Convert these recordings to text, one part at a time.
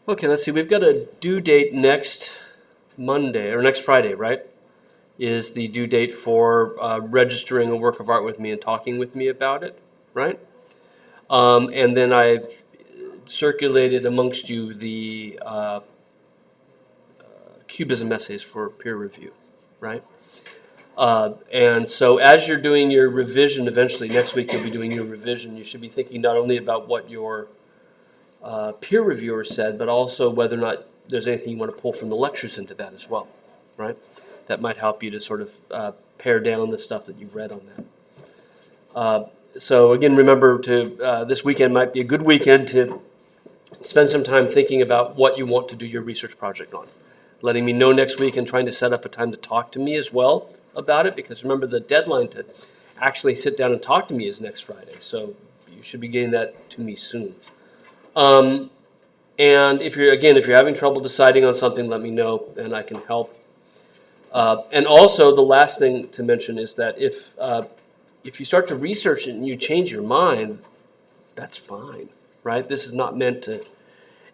Okay, let's see. We've got a due date next Monday, or next Friday, right? Is the due date for registering a work of art with me and talking with me about it, right? And then I've circulated amongst you the Cubism essays for peer review, right? And so as you're doing your revision, eventually next week you'll be doing your revision, you should be thinking not only about what your peer reviewer said, but also whether or not there's anything you want to pull from the lectures into that as well, right? That might help you to sort of pare down the stuff that you've read on that. So again, remember this weekend might be a good weekend to spend some time thinking about what you want to do your research project on. Letting me know next week and trying to set up a time to talk to me as well about it, because remember the deadline to actually sit down and talk to me is next Friday. So you should be getting that to me soon. And if you're having trouble deciding on something, let me know and I can help. And also the last thing to mention is that if you start to research it and you change your mind, that's fine, right? This is not meant to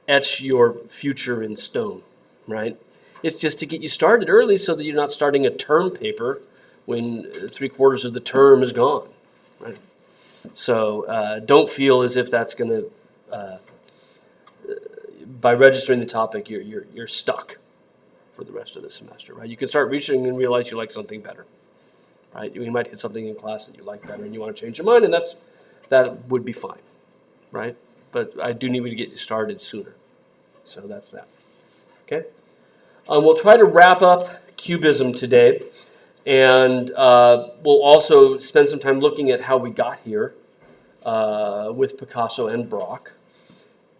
etch your future in stone, right? It's just to get you started early so that you're not starting a term paper when 3/4 of the term is gone, right? So don't feel as if that's going to, by registering the topic, you're stuck for the rest of the semester, right? You can start researching and realize you like something better, right? You might hit something in class that you like better and you want to change your mind, and that would be fine, right? But I do need to get you started sooner. So that's that. Okay? We'll try to wrap up Cubism today, and we'll also spend some time looking at how we got here with Picasso and Braque.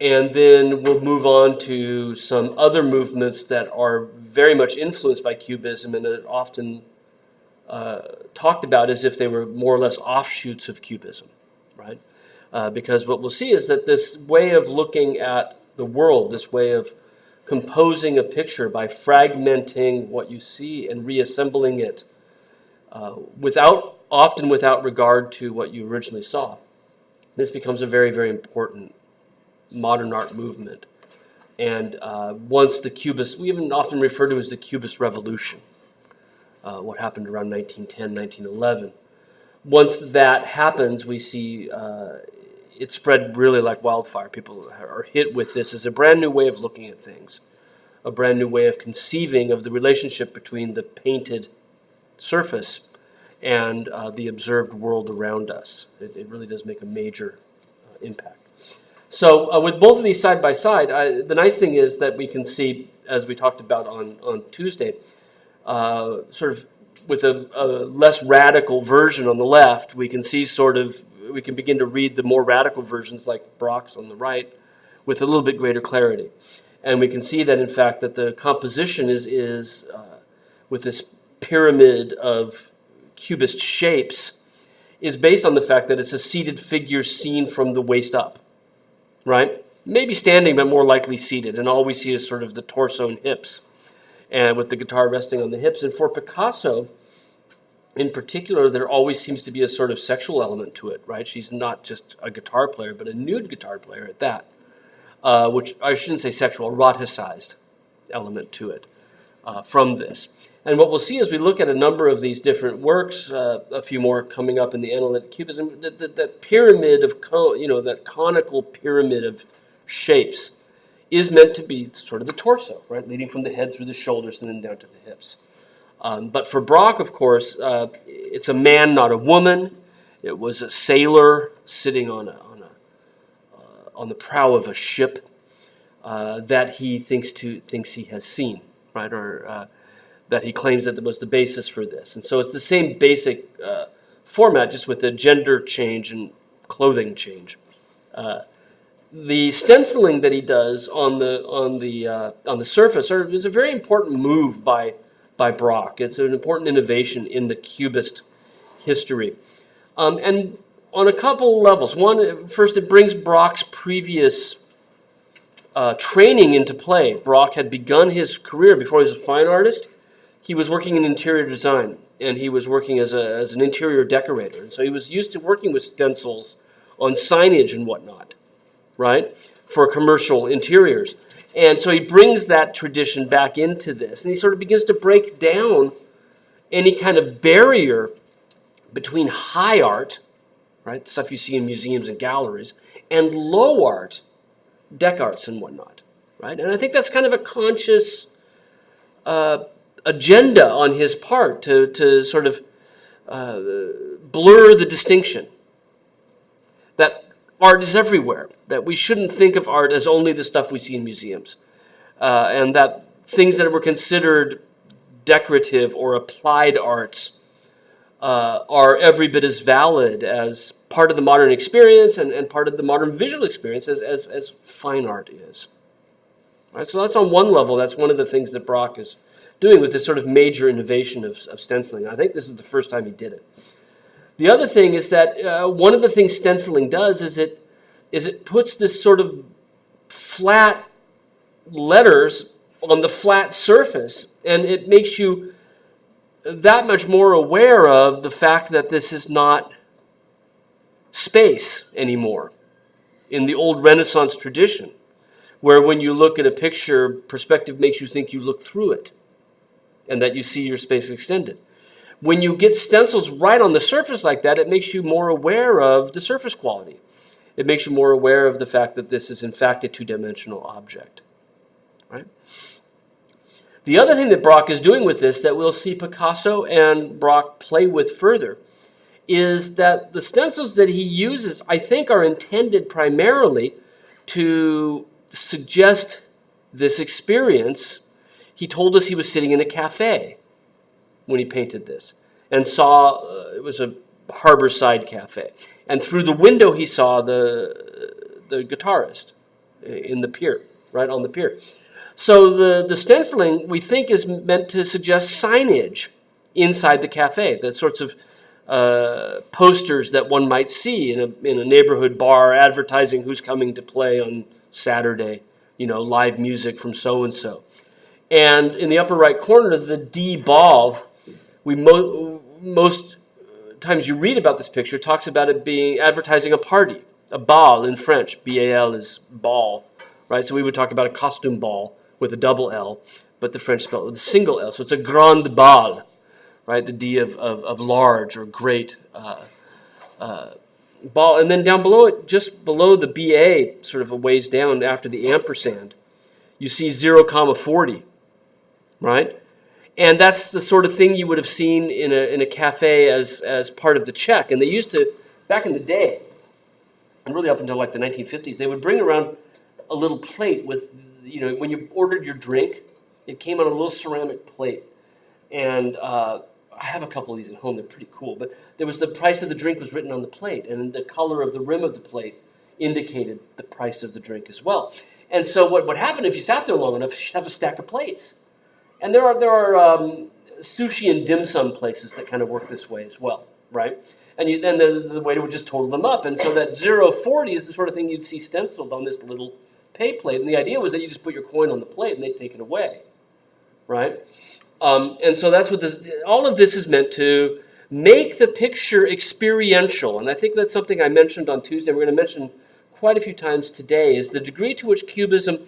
And then we'll move on to some other movements that are very much influenced by Cubism and are often talked about as if they were more or less offshoots of Cubism, right? Because what we'll see is that this way of looking at the world, this way of composing a picture by fragmenting what you see and reassembling it often without regard to what you originally saw, this becomes a very, very important modern art movement. And once the Cubists, we even often refer to as the Cubist Revolution, what happened around 1910, 1911. Once that happens, we see it spread really like wildfire. People are hit with this as a brand new way of looking at things, a brand new way of conceiving of the relationship between the painted surface and the observed world around us. It really does make a major impact. So with both of these side by side, the nice thing is that we can see, as we talked about on Tuesday, sort of with a less radical version on the left, we can begin to read the more radical versions like Braque's on the right with a little bit greater clarity. And we can see that, in fact, that the composition is with this pyramid of cubist shapes is based on the fact that it's a seated figure seen from the waist up, right? Maybe standing, but more likely seated. And all we see is sort of the torso and hips, and with the guitar resting on the hips. And for Picasso, in particular, there always seems to be a sort of sexual element to it, right? She's not just a guitar player, but a nude guitar player at that, which I shouldn't say sexual, eroticized element to it from this. And what we'll see as we look at a number of these different works, a few more coming up in the analytic cubism, that pyramid of, that conical pyramid of shapes is meant to be sort of the torso, right? Leading from the head through the shoulders and then down to the hips. But for Braque, of course, it's a man, not a woman. It was a sailor sitting on the prow of a ship that he thinks he has seen, right? Or that he claims that was the basis for this. And so it's the same basic format, just with a gender change and clothing change. The stenciling that he does on the surface is a very important move by Braque. It's an important innovation in the Cubist history, and on a couple levels. One, first, it brings Braque's previous training into play. Braque had begun his career before he was a fine artist. He was working in interior design, and he was working as an interior decorator. And so he was used to working with stencils on signage and whatnot, right, for commercial interiors. And so he brings that tradition back into this, and he sort of begins to break down any kind of barrier between high art, right, stuff you see in museums and galleries, and low art, deck arts and whatnot, right? And I think that's kind of a conscious agenda on his part to sort of blur the distinction that art is everywhere, that we shouldn't think of art as only the stuff we see in museums, and that things that were considered decorative or applied arts are every bit as valid as part of the modern experience and part of the modern visual experience as fine art is. Right? So that's on one level, that's one of the things that Braque is doing with this sort of major innovation of stenciling. I think this is the first time he did it. The other thing is that one of the things stenciling does is it puts this sort of flat letters on the flat surface, and it makes you that much more aware of the fact that this is not space anymore in the old Renaissance tradition, where when you look at a picture, perspective makes you think you look through it and that you see your space extended. When you get stencils right on the surface like that, it makes you more aware of the surface quality. It makes you more aware of the fact that this is in fact a two-dimensional object. Right? The other thing that Braque is doing with this that we'll see Picasso and Braque play with further is that the stencils that he uses, I think, are intended primarily to suggest this experience. He told us he was sitting in a cafe when he painted this and saw, it was a harborside cafe. And through the window he saw the guitarist in the pier, right on the pier. So the stenciling, we think, is meant to suggest signage inside the cafe, the sorts of posters that one might see in a neighborhood bar advertising who's coming to play on Saturday, live music from so-and-so. And in the upper right corner, the D ball, most times you read about this picture, talks about it being advertising a party, a bal in French. B-A-L is ball, right? So we would talk about a costume ball with a double L, but the French spell it with a single L. So it's a grand bal, right? The D of large or great ball. And then down below it, just below the B-A, sort of a ways down after the ampersand, you see 0,40, right? And that's the sort of thing you would have seen in a cafe as part of the check. And they used to, back in the day, and really up until like the 1950s, they would bring around a little plate with, when you ordered your drink, it came on a little ceramic plate. And I have a couple of these at home. They're pretty cool. But there was the price of the drink was written on the plate, and the color of the rim of the plate indicated the price of the drink as well. And so what would happen if you sat there long enough, you'd have a stack of plates. And there are sushi and dim sum places that kind of work this way as well, right? And then the waiter would just total them up. And so that 0.40 is the sort of thing you'd see stenciled on this little pay plate. And the idea was that you just put your coin on the plate and they'd take it away, right? And so that's what all of this is meant to make the picture experiential. And I think that's something I mentioned on Tuesday. We're going to mention quite a few times today, is the degree to which Cubism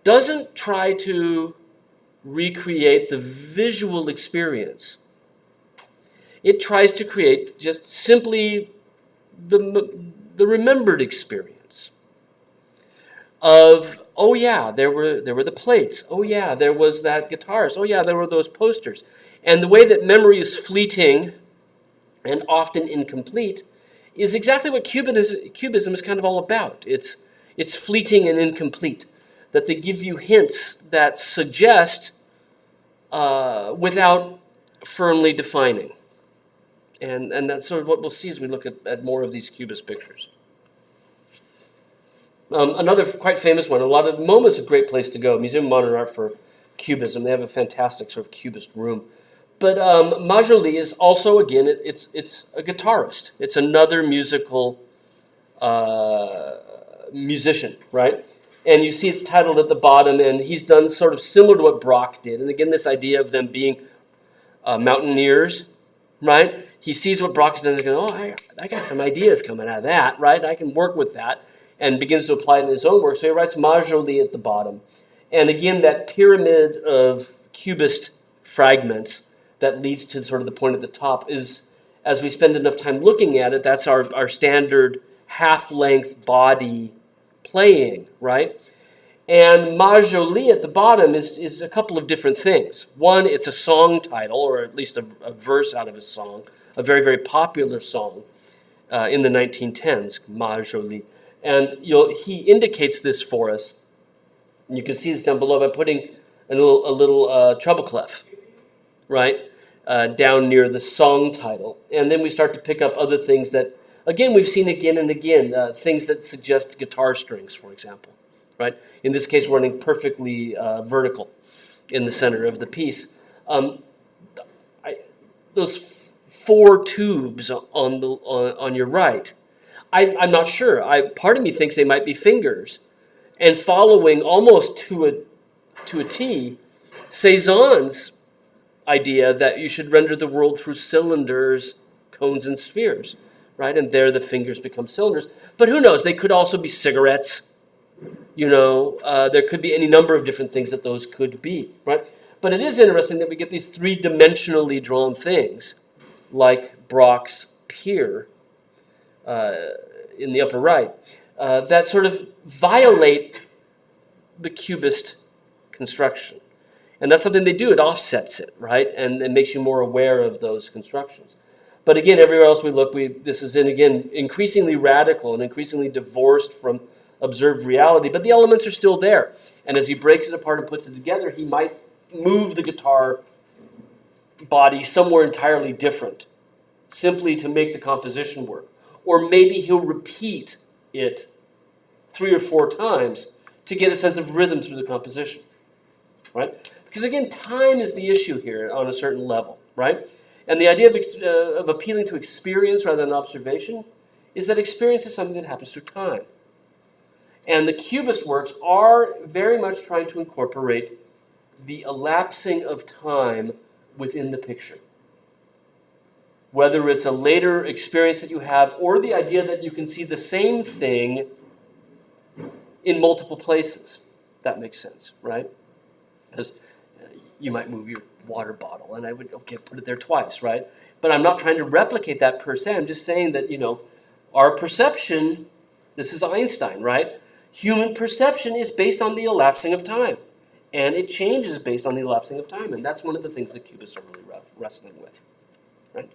doesn't try to recreate the visual experience. It tries to create just simply the remembered experience of, oh yeah, there were the plates. Oh yeah, there was that guitarist. Oh yeah, there were those posters. And the way that memory is fleeting and often incomplete is exactly what Cubism is kind of all about. It's fleeting and incomplete. That they give you hints that suggest without firmly defining. And that's sort of what we'll see as we look at more of these Cubist pictures. Another quite famous one, MoMA's a great place to go, Museum of Modern Art for Cubism. They have a fantastic sort of Cubist room. But Majoli is also, again, it's a guitarist. It's another musical musician, right? And you see it's titled at the bottom, and he's done sort of similar to what Braque did. And again, this idea of them being mountaineers, right? He sees what Braque's done and goes, oh, I got some ideas coming out of that, right? I can work with that, and begins to apply it in his own work. So he writes Majoli at the bottom. And again, that pyramid of cubist fragments that leads to sort of the point at the top is, as we spend enough time looking at it, that's our standard half-length body playing, right? And Ma Jolie at the bottom is a couple of different things. One, it's a song title, or at least a verse out of a song, a very, very popular song in the 1910s, Ma Jolie. And he indicates this for us. And you can see this down below by putting a little treble clef, right, down near the song title. And then we start to pick up other things that, again, we've seen again and again, things that suggest guitar strings, for example, right? In this case, running perfectly vertical in the center of the piece. Those four tubes on your right, I'm not sure. Part of me thinks they might be fingers. And following almost to a T, Cézanne's idea that you should render the world through cylinders, cones, and spheres, right? And there the fingers become cylinders. But who knows? They could also be cigarettes. There could be any number of different things that those could be, right? But it is interesting that we get these three-dimensionally drawn things, like Brock's pier in the upper right, that sort of violate the cubist construction. And that's something they do. It offsets it, right? And it makes you more aware of those constructions. But again, everywhere else we look, this is, again, increasingly radical and increasingly divorced from observed reality. But the elements are still there. And as he breaks it apart and puts it together, he might move the guitar body somewhere entirely different, simply to make the composition work. Or maybe he'll repeat it 3 or 4 times to get a sense of rhythm through the composition, right? Because again, time is the issue here on a certain level, right? And the idea of appealing to experience rather than observation is that experience is something that happens through time. And the Cubist works are very much trying to incorporate the elapsing of time within the picture. Whether it's a later experience that you have or the idea that you can see the same thing in multiple places. That makes sense, right? Because you might move your water bottle and I would, put it there twice, right? But I'm not trying to replicate that per se. I'm just saying that, our perception, this is Einstein, right? Human perception is based on the elapsing of time. And it changes based on the elapsing of time. And that's one of the things the Cubists are really wrestling with, right?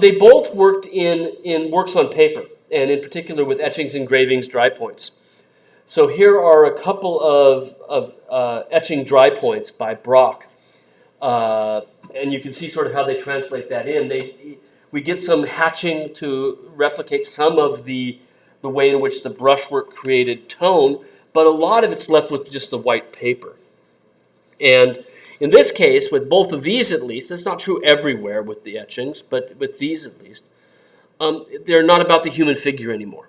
They both worked in works on paper, and in particular with etchings, engravings, dry points. So here are a couple of etching dry points by Brock. And you can see sort of how they translate that in. We get some hatching to replicate some of the way in which the brushwork created tone, but a lot of it's left with just the white paper. And in this case, with both of these at least, that's not true everywhere with the etchings, but with these at least, they're not about the human figure anymore.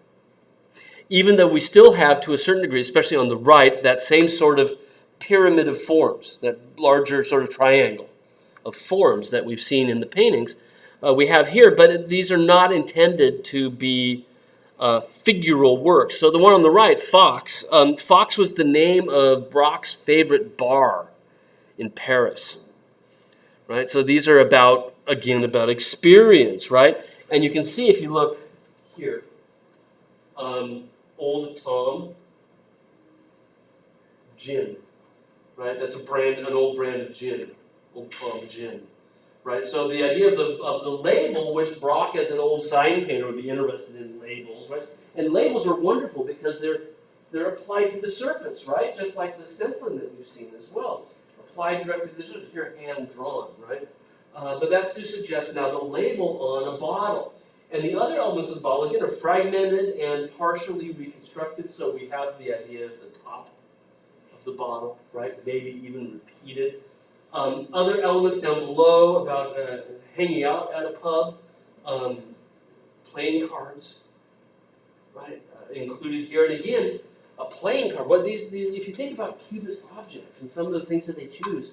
Even though we still have, to a certain degree, especially on the right, that same sort of pyramid of forms, that larger sort of triangle of forms that we've seen in the paintings, we have here, but these are not intended to be figural works. So the one on the right, Fox, Fox was the name of Brock's favorite bar in Paris, right? So these are about experience, right? And you can see if you look here, Old Tom Gin, right? That's an old brand of gin, Old Tom Gin, right? So the idea of the label, which Brock as an old sign painter would be interested in labels, right? And labels are wonderful because they're applied to the surface, right? Just like the stenciling that we've seen as well. Applied directly to this was here hand drawn, right? But that's to suggest now the label on a bottle. And the other elements of the bottle, again, are fragmented and partially reconstructed. So we have the idea of the top of the bottle, right? Maybe even repeated. Other elements down below about hanging out at a pub, playing cards, right? Included here. And again, a playing card. What these, if you think about Cubist objects and some of the things that they choose,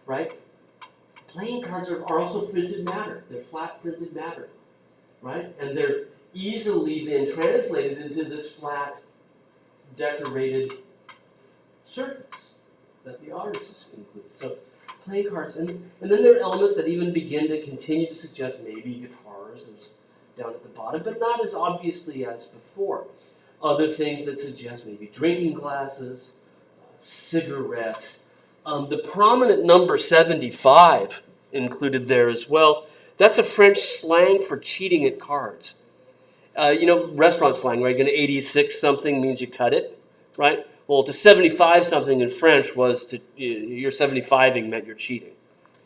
right? Playing cards are also printed matter. They're flat printed matter, right? And they're easily then translated into this flat, decorated surface that the artist included. So playing cards, and then there are elements that even begin to continue to suggest maybe guitars, those down at the bottom, but not as obviously as before. Other things that suggest maybe drinking glasses, cigarettes. The prominent number 75 included there as well. That's a French slang for cheating at cards. Restaurant slang, right? An 86 something means you cut it, right? Well, to 75 something in French was you're 75ing meant you're cheating,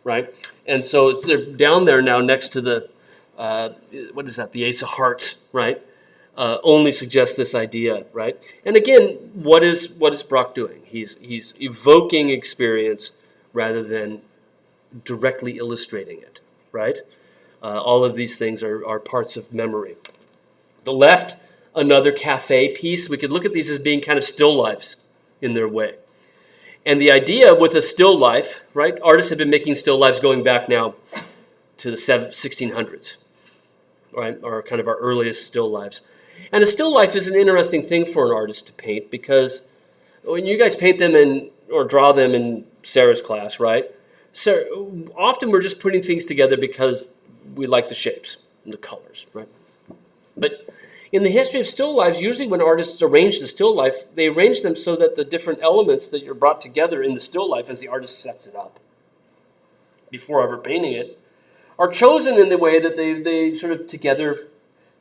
right? And so they're down there now next to the, what is that? The Ace of Hearts, right? Only suggests this idea, right? And again, what is Brock doing? He's evoking experience rather than directly illustrating it, right? All of these things are parts of memory. The left, another cafe piece. We could look at these as being kind of still lifes in their way. And the idea with a still life, right? Artists have been making still lifes going back now to the 1600s, right? Or kind of our earliest still lifes. And a still life is an interesting thing for an artist to paint because when you guys paint them or draw them in Sarah's class, right? So often we're just putting things together because we like the shapes and the colors, right? But in the history of still lifes, usually when artists arrange the still life, they arrange them so that the different elements that you're brought together in the still life as the artist sets it up before ever painting it are chosen in the way that they sort of together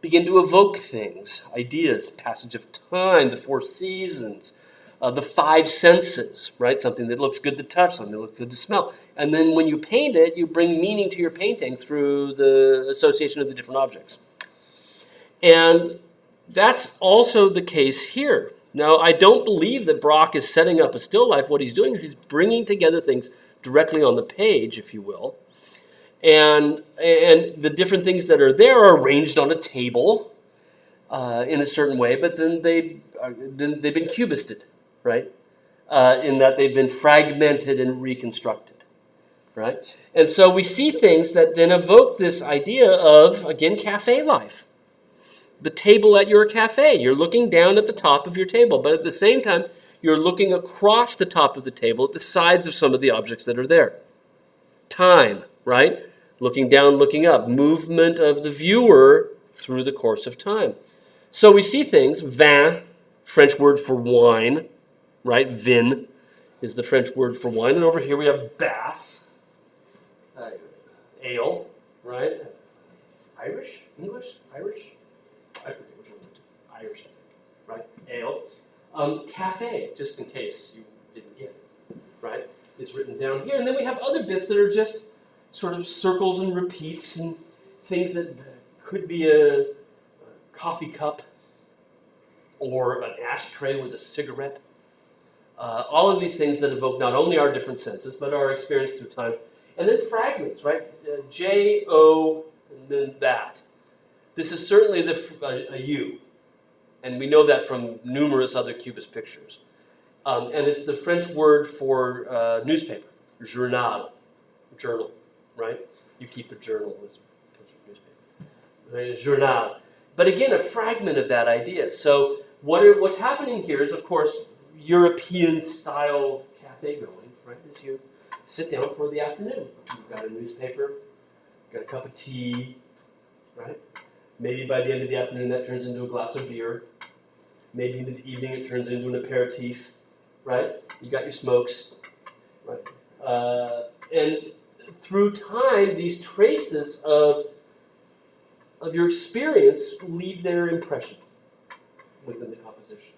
begin to evoke things, ideas, passage of time, the four seasons, the five senses, right? Something that looks good to touch, something that looks good to smell. And then when you paint it, you bring meaning to your painting through the association of the different objects. And that's also the case here. Now, I don't believe that Brock is setting up a still life. What he's doing is he's bringing together things directly on the page, if you will. And the different things that are there are arranged on a table in a certain way, but then they've been cubisted, right? In that they've been fragmented and reconstructed, right? And so we see things that then evoke this idea of, again, cafe life. The table at your cafe. You're looking down at the top of your table, but at the same time, you're looking across the top of the table at the sides of some of the objects that are there. Time, right? Looking down, looking up. Movement of the viewer through the course of time. So we see things. Vin, French word for wine, right? Vin is the French word for wine. And over here we have bass, ale, right? Irish? English? Irish? I forget which one. Irish, I think. Right? Ale. Cafe, just in case you didn't get it, right? Is written down here. And then we have other bits that are just sort of circles and repeats and things that could be a coffee cup or an ashtray with a cigarette. All of these things that evoke not only our different senses, but our experience through time. And then fragments, right? J-O, and then that. This is certainly a U, and we know that from numerous other Cubist pictures. And it's the French word for newspaper, journal, right? You keep a journal as newspaper. Right? Journal. But again, a fragment of that idea. So what's happening here is, of course, European-style cafe going, right? As you sit down for the afternoon. You've got a newspaper, you've got a cup of tea, right? Maybe by the end of the afternoon that turns into a glass of beer. Maybe in the evening it turns into an aperitif, right? You got your smokes, right? And through time, these traces of your experience leave their impression within the composition.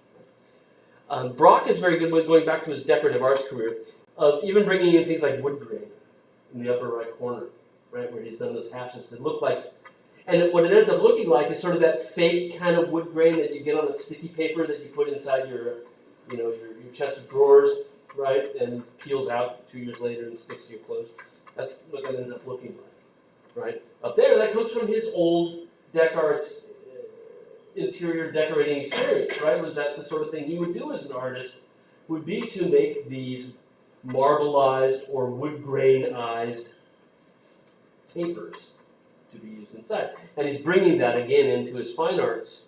Brock is very good with going back to his decorative arts career, of even bringing in things like wood grain in the upper right corner, right, where he's done those hatches to look like. And what it ends up looking like is sort of that fake kind of wood grain that you get on the sticky paper that you put inside your chest of drawers, right, and peels out 2 years later and sticks to your clothes. That's what that ends up looking like, right? Up there, that comes from his old Dec Arts interior decorating experience, right? Was that's the sort of thing he would do as an artist, would be to make these marbleized or wood grainized papers to be used inside. And he's bringing that again into his fine arts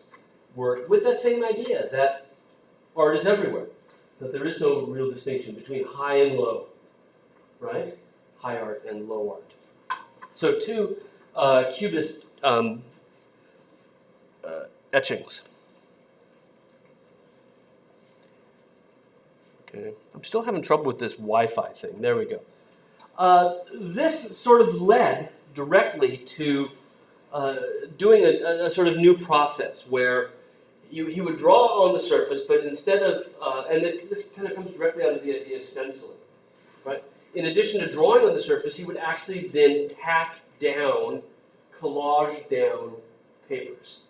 work with that same idea that art is everywhere. that there is no real distinction between high and low, right? High art and low art. So two Cubist etchings. Okay, I'm still having trouble with this Wi-Fi thing. There we go. This sort of led directly to doing a sort of new process where he would draw on the surface, but instead of, this kind of comes directly out of the idea of stenciling, right? In addition to drawing on the surface, he would actually then tack down, collage down papers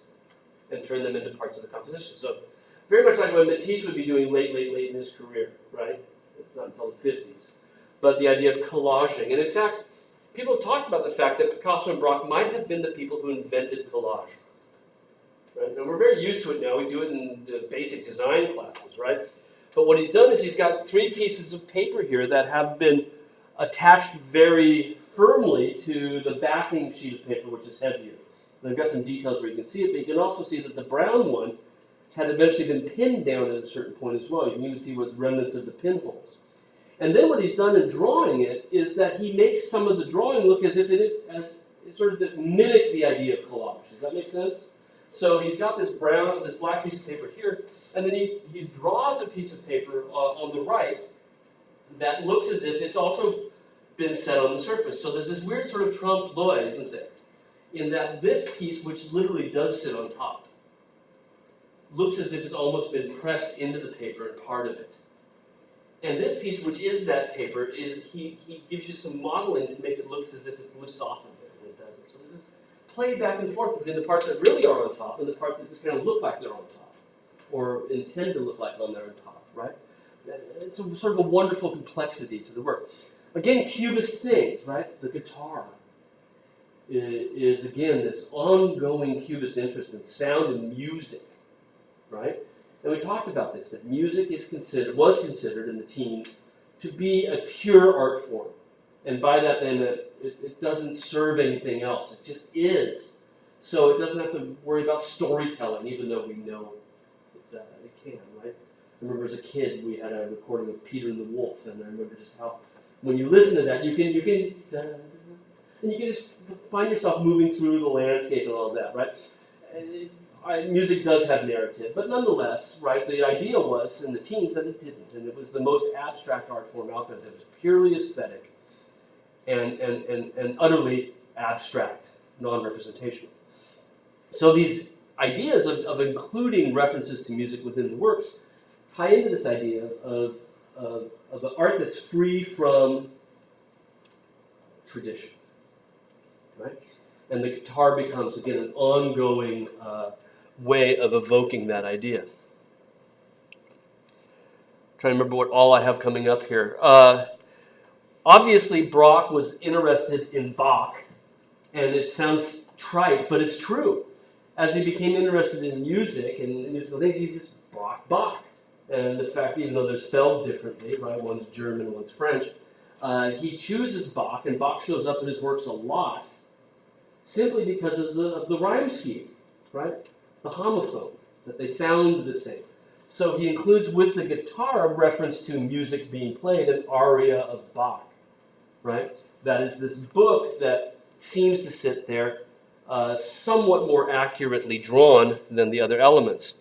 and turn them into parts of the composition. So very much like what Matisse would be doing late in his career, right? It's not until the 50s. But the idea of collaging. And in fact, people have talked about the fact that Picasso and Braque might have been the people who invented collage. Right? And we're very used to it now. We do it in the basic design classes, right? But what he's done is he's got 3 pieces of paper here that have been attached very firmly to the backing sheet of paper, which is heavier. And I've got some details where you can see it, but you can also see that the brown one had eventually been pinned down at a certain point as well. You can even see what remnants of the pinholes. And then what he's done in drawing it is that he makes some of the drawing look as if it sort of mimic the idea of collage. Does that make sense? So he's got this black piece of paper here, and then he draws a piece of paper on the right that looks as if it's also been set on the surface. So there's this weird sort of trompe l'oeil, isn't there? In that this piece, which literally does sit on top, looks as if it's almost been pressed into the paper and part of it. And this piece, which is that paper, is he gives you some modeling to make it look as if it lifts off of it, and it doesn't. So this is play back and forth between the parts that really are on top and the parts that just kind of look like they're on top, or intend to look like they're on top, right? It's sort of a wonderful complexity to the work. Again, Cubist things, right? The guitar is again this ongoing Cubist interest in sound and music, right? And we talked about this, that music was considered in the teens to be a pure art form. And by that then, it doesn't serve anything else. It just is. So it doesn't have to worry about storytelling, even though we know that it can, right? I remember as a kid, we had a recording of Peter and the Wolf, and I remember just how, when you listen to that, you can just find yourself moving through the landscape and all of that, right? Music does have narrative, but nonetheless, right, the idea was in the teens that it didn't, and it was the most abstract art form out there that was purely aesthetic and utterly abstract, non-representational. So these ideas of including references to music within the works tie into this idea of an art that's free from tradition, right? And the guitar becomes, again, an ongoing way of evoking that idea. Trying to remember what all I have coming up here. Obviously, Braque was interested in Bach, and it sounds trite, but it's true. As he became interested in music and musical things, he's just Bach. And the fact, even though they're spelled differently, right, one's German, one's French, he chooses Bach, and Bach shows up in his works a lot, simply because of the rhyme scheme, right? The homophone, that they sound the same. So he includes with the guitar a reference to music being played, an aria of Bach, right? That is this book that seems to sit there somewhat more accurately drawn than the other elements.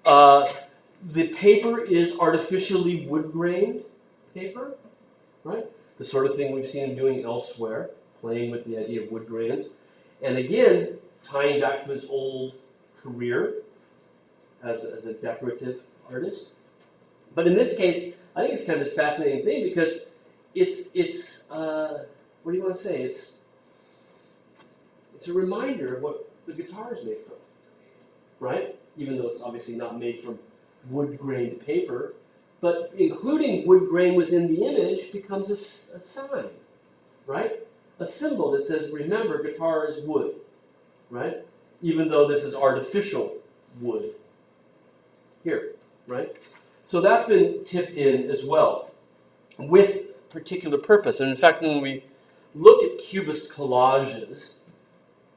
The paper is artificially wood-grained paper, right? The sort of thing we've seen him doing elsewhere, playing with the idea of wood grains. And again, tying back to his old career as a decorative artist. But in this case, I think it's kind of this fascinating thing because it's what do you want to say? It's a reminder of what the guitar is made from, right? Even though it's obviously not made from wood-grained paper, but including wood grain within the image becomes a sign, right? A symbol that says, remember, guitar is wood, right? Even though this is artificial wood here, right? So that's been tipped in as well with particular purpose. And in fact, when we look at Cubist collages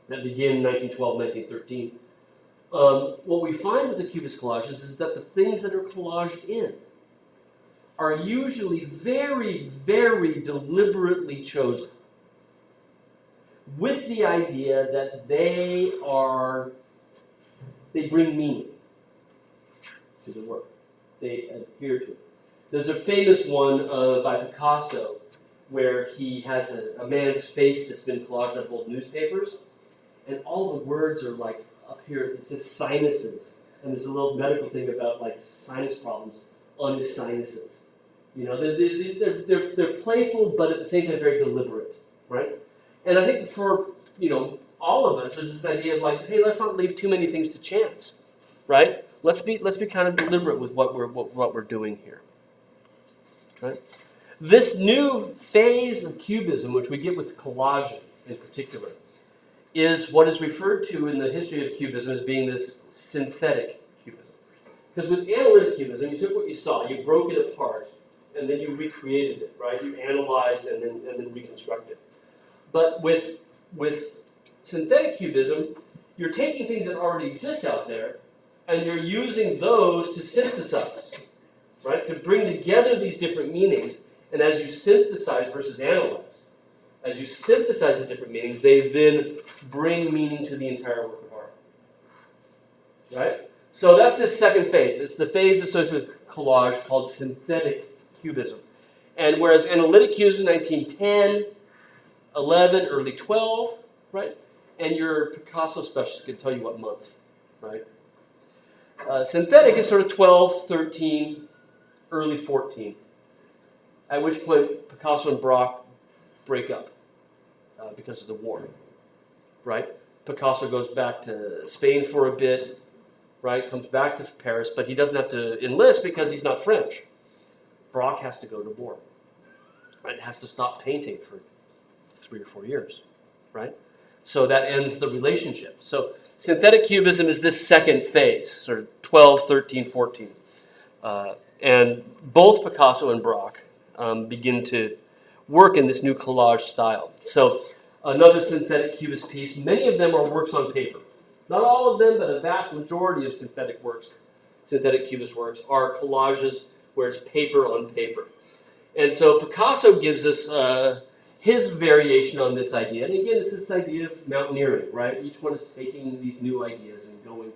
that begin in 1912, 1913, what we find with the Cubist collages is that the things that are collaged in are usually very, very deliberately chosen with the idea that they bring meaning to the work. They adhere to it. There's a famous one by Picasso where he has a man's face that's been collaged up old newspapers, and all the words are like up here, it says sinuses, and there's a little medical thing about like sinus problems on his sinuses. You know, they're playful, but at the same time very deliberate, right? And I think for, you know, all of us, there's this idea of like, hey, let's not leave too many things to chance, right? Let's be kind of deliberate with what we're doing here, right? This new phase of cubism, which we get with collage in particular, is what is referred to in the history of cubism as being this synthetic cubism. Because with analytic cubism, you took what you saw, you broke it apart, and then you recreated it, right? You analyzed and then reconstructed. But with synthetic cubism, you're taking things that already exist out there, and you're using those to synthesize, right? To bring together these different meanings. And as you synthesize versus analyze, as you synthesize the different meanings, they then bring meaning to the entire work of art. Right? So that's this second phase. It's the phase associated with collage called synthetic cubism. And whereas analytic cubism, 1910, 11, early 12, right? And your Picasso specialist can tell you what month, right? Synthetic is sort of 12, 13, early 14. At which point Picasso and Braque break up because of the war, right? Picasso goes back to Spain for a bit, right? Comes back to Paris, but he doesn't have to enlist because he's not French. Braque has to go to war, right? Has to stop painting for 3 or 4 years, right? So that ends the relationship. So synthetic cubism is this second phase, sort of 12, 13, 14. And both Picasso and Braque begin to work in this new collage style. So another synthetic cubist piece, many of them are works on paper. Not all of them, but a vast majority of synthetic cubist works, are collages where it's paper on paper. And so Picasso gives us his variation on this idea. And again, it's this idea of mountaineering, right? Each one is taking these new ideas and going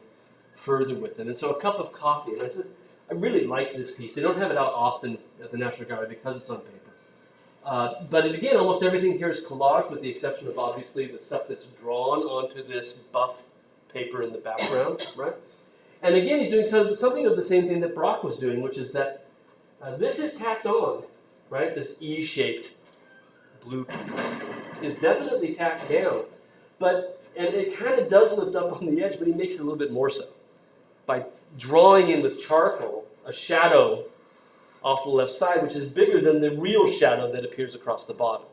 further with them. And so a cup of coffee, and I really like this piece. They don't have it out often at the National Gallery because it's on paper. But again, almost everything here is collage, with the exception of obviously the stuff that's drawn onto this buff paper in the background, right? And again, he's doing something of the same thing that Braque was doing, which is that this is tacked on, right? This E-shaped blue piece is definitely tacked down, and it kind of does lift up on the edge, but he makes it a little bit more so by drawing in with charcoal a shadow off the left side, which is bigger than the real shadow that appears across the bottom,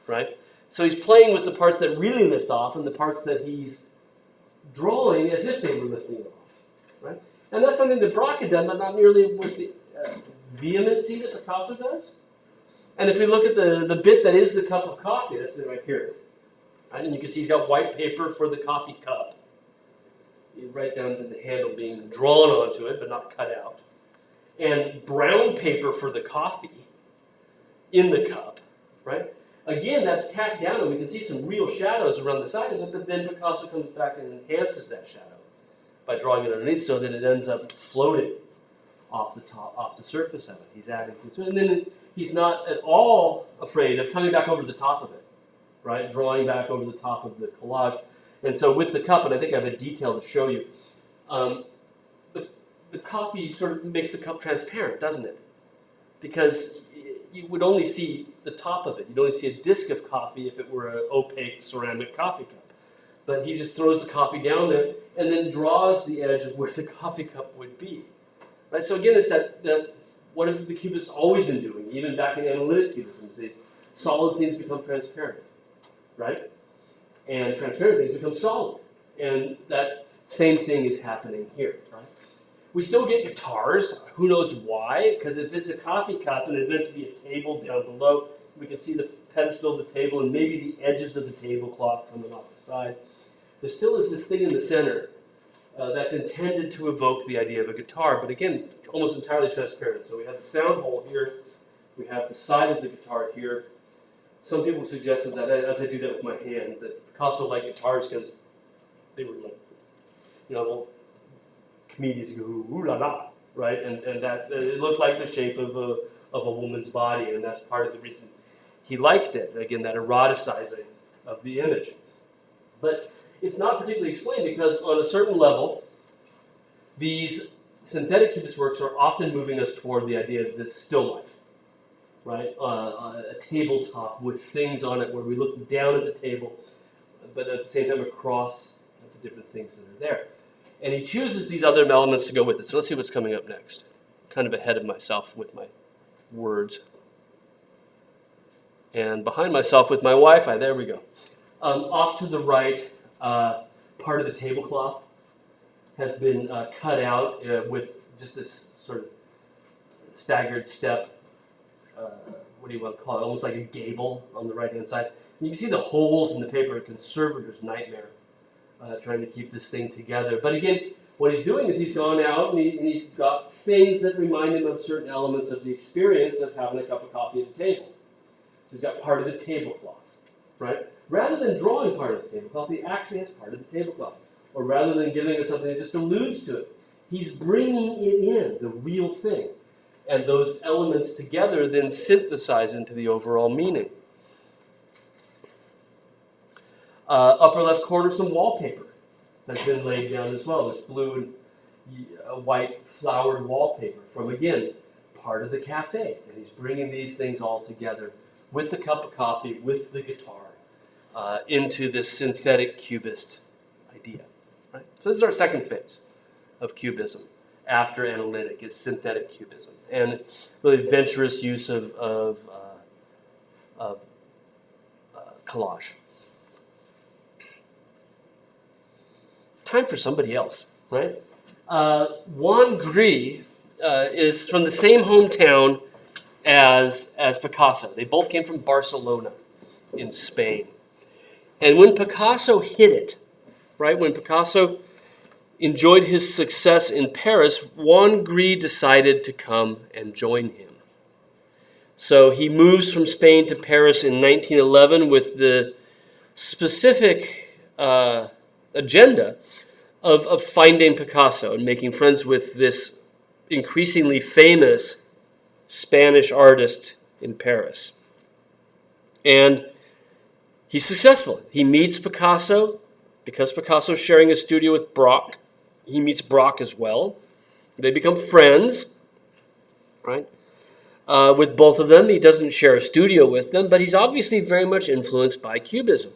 right? So he's playing with the parts that really lift off and the parts that he's drawing as if they were lifting off, right? And that's something that Braque had done, but not nearly with the vehemency that Picasso does. And if we look at the bit that is the cup of coffee, that's it right here, right? And you can see he's got white paper for the coffee cup, right down to the handle being drawn onto it, but not cut out. And brown paper for the coffee in the cup, right? Again, that's tacked down, and we can see some real shadows around the side of it, but then Picasso comes back and enhances that shadow by drawing it underneath so that it ends up floating off the surface of it. He's adding things, and then he's not at all afraid of coming back over the top of it, right? Drawing back over the top of the collage. And so with the cup, and I think I have a detail to show you, the coffee sort of makes the cup transparent, doesn't it? Because you would only see the top of it. You'd only see a disc of coffee if it were an opaque ceramic coffee cup. But he just throws the coffee down there and then draws the edge of where the coffee cup would be. Right? So again, it's that what have the cubists always been doing, even back in analytic cubism? Solid things become transparent, right? And transparent things become solid. And that same thing is happening here, right? We still get guitars. Who knows why? Because if it's a coffee cup and it's meant to be a table down below, we can see the pedestal of the table and maybe the edges of the tablecloth coming off the side. There still is this thing in the center that's intended to evoke the idea of a guitar, but again, almost entirely transparent. So we have the sound hole here, we have the side of the guitar here. Some people suggested that, as I do that with my hand, that Picasso liked guitars because they were like, little comedians go, ooh la la, right? And that it looked like the shape of a woman's body, and that's part of the reason he liked it. Again, that eroticizing of the image. But it's not particularly explained because on a certain level, these synthetic cubist works are often moving us toward the idea of this still life, right? A tabletop with things on it where we look down at the table, but at the same time across at the different things that are there. And he chooses these other elements to go with it. So let's see what's coming up next. Kind of ahead of myself with my words. And behind myself with my Wi-Fi. There we go. Off to the right, part of the tablecloth has been cut out with just this sort of staggered step. What do you want to call it? Almost like a gable on the right-hand side. And you can see the holes in the paper, a conservator's nightmare, trying to keep this thing together. But again, what he's doing is he's gone out and he's got things that remind him of certain elements of the experience of having a cup of coffee at the table. So he's got part of the tablecloth, right? Rather than drawing part of the tablecloth, he actually has part of the tablecloth. Or rather than giving us something that just alludes to it, he's bringing it in, the real thing. And those elements together then synthesize into the overall meaning. Upper left corner, some wallpaper has been laid down as well. This blue and white flowered wallpaper from, again, part of the cafe. And he's bringing these things all together with the cup of coffee, with the guitar, into this synthetic cubist idea. Right? So this is our second phase of cubism after analytic, is synthetic cubism. And really venturous use of collage. Time for somebody else, right? Juan Gris is from the same hometown as Picasso. They both came from Barcelona in Spain. And when Picasso hit it, right, when Picasso enjoyed his success in Paris, Juan Gris decided to come and join him. So he moves from Spain to Paris in 1911 with the specific agenda of finding Picasso and making friends with this increasingly famous Spanish artist in Paris. And he's successful. He meets Picasso. Because Picasso's sharing a studio with Braque, he meets Braque as well. They become friends, right? With both of them, he doesn't share a studio with them, but he's obviously very much influenced by Cubism,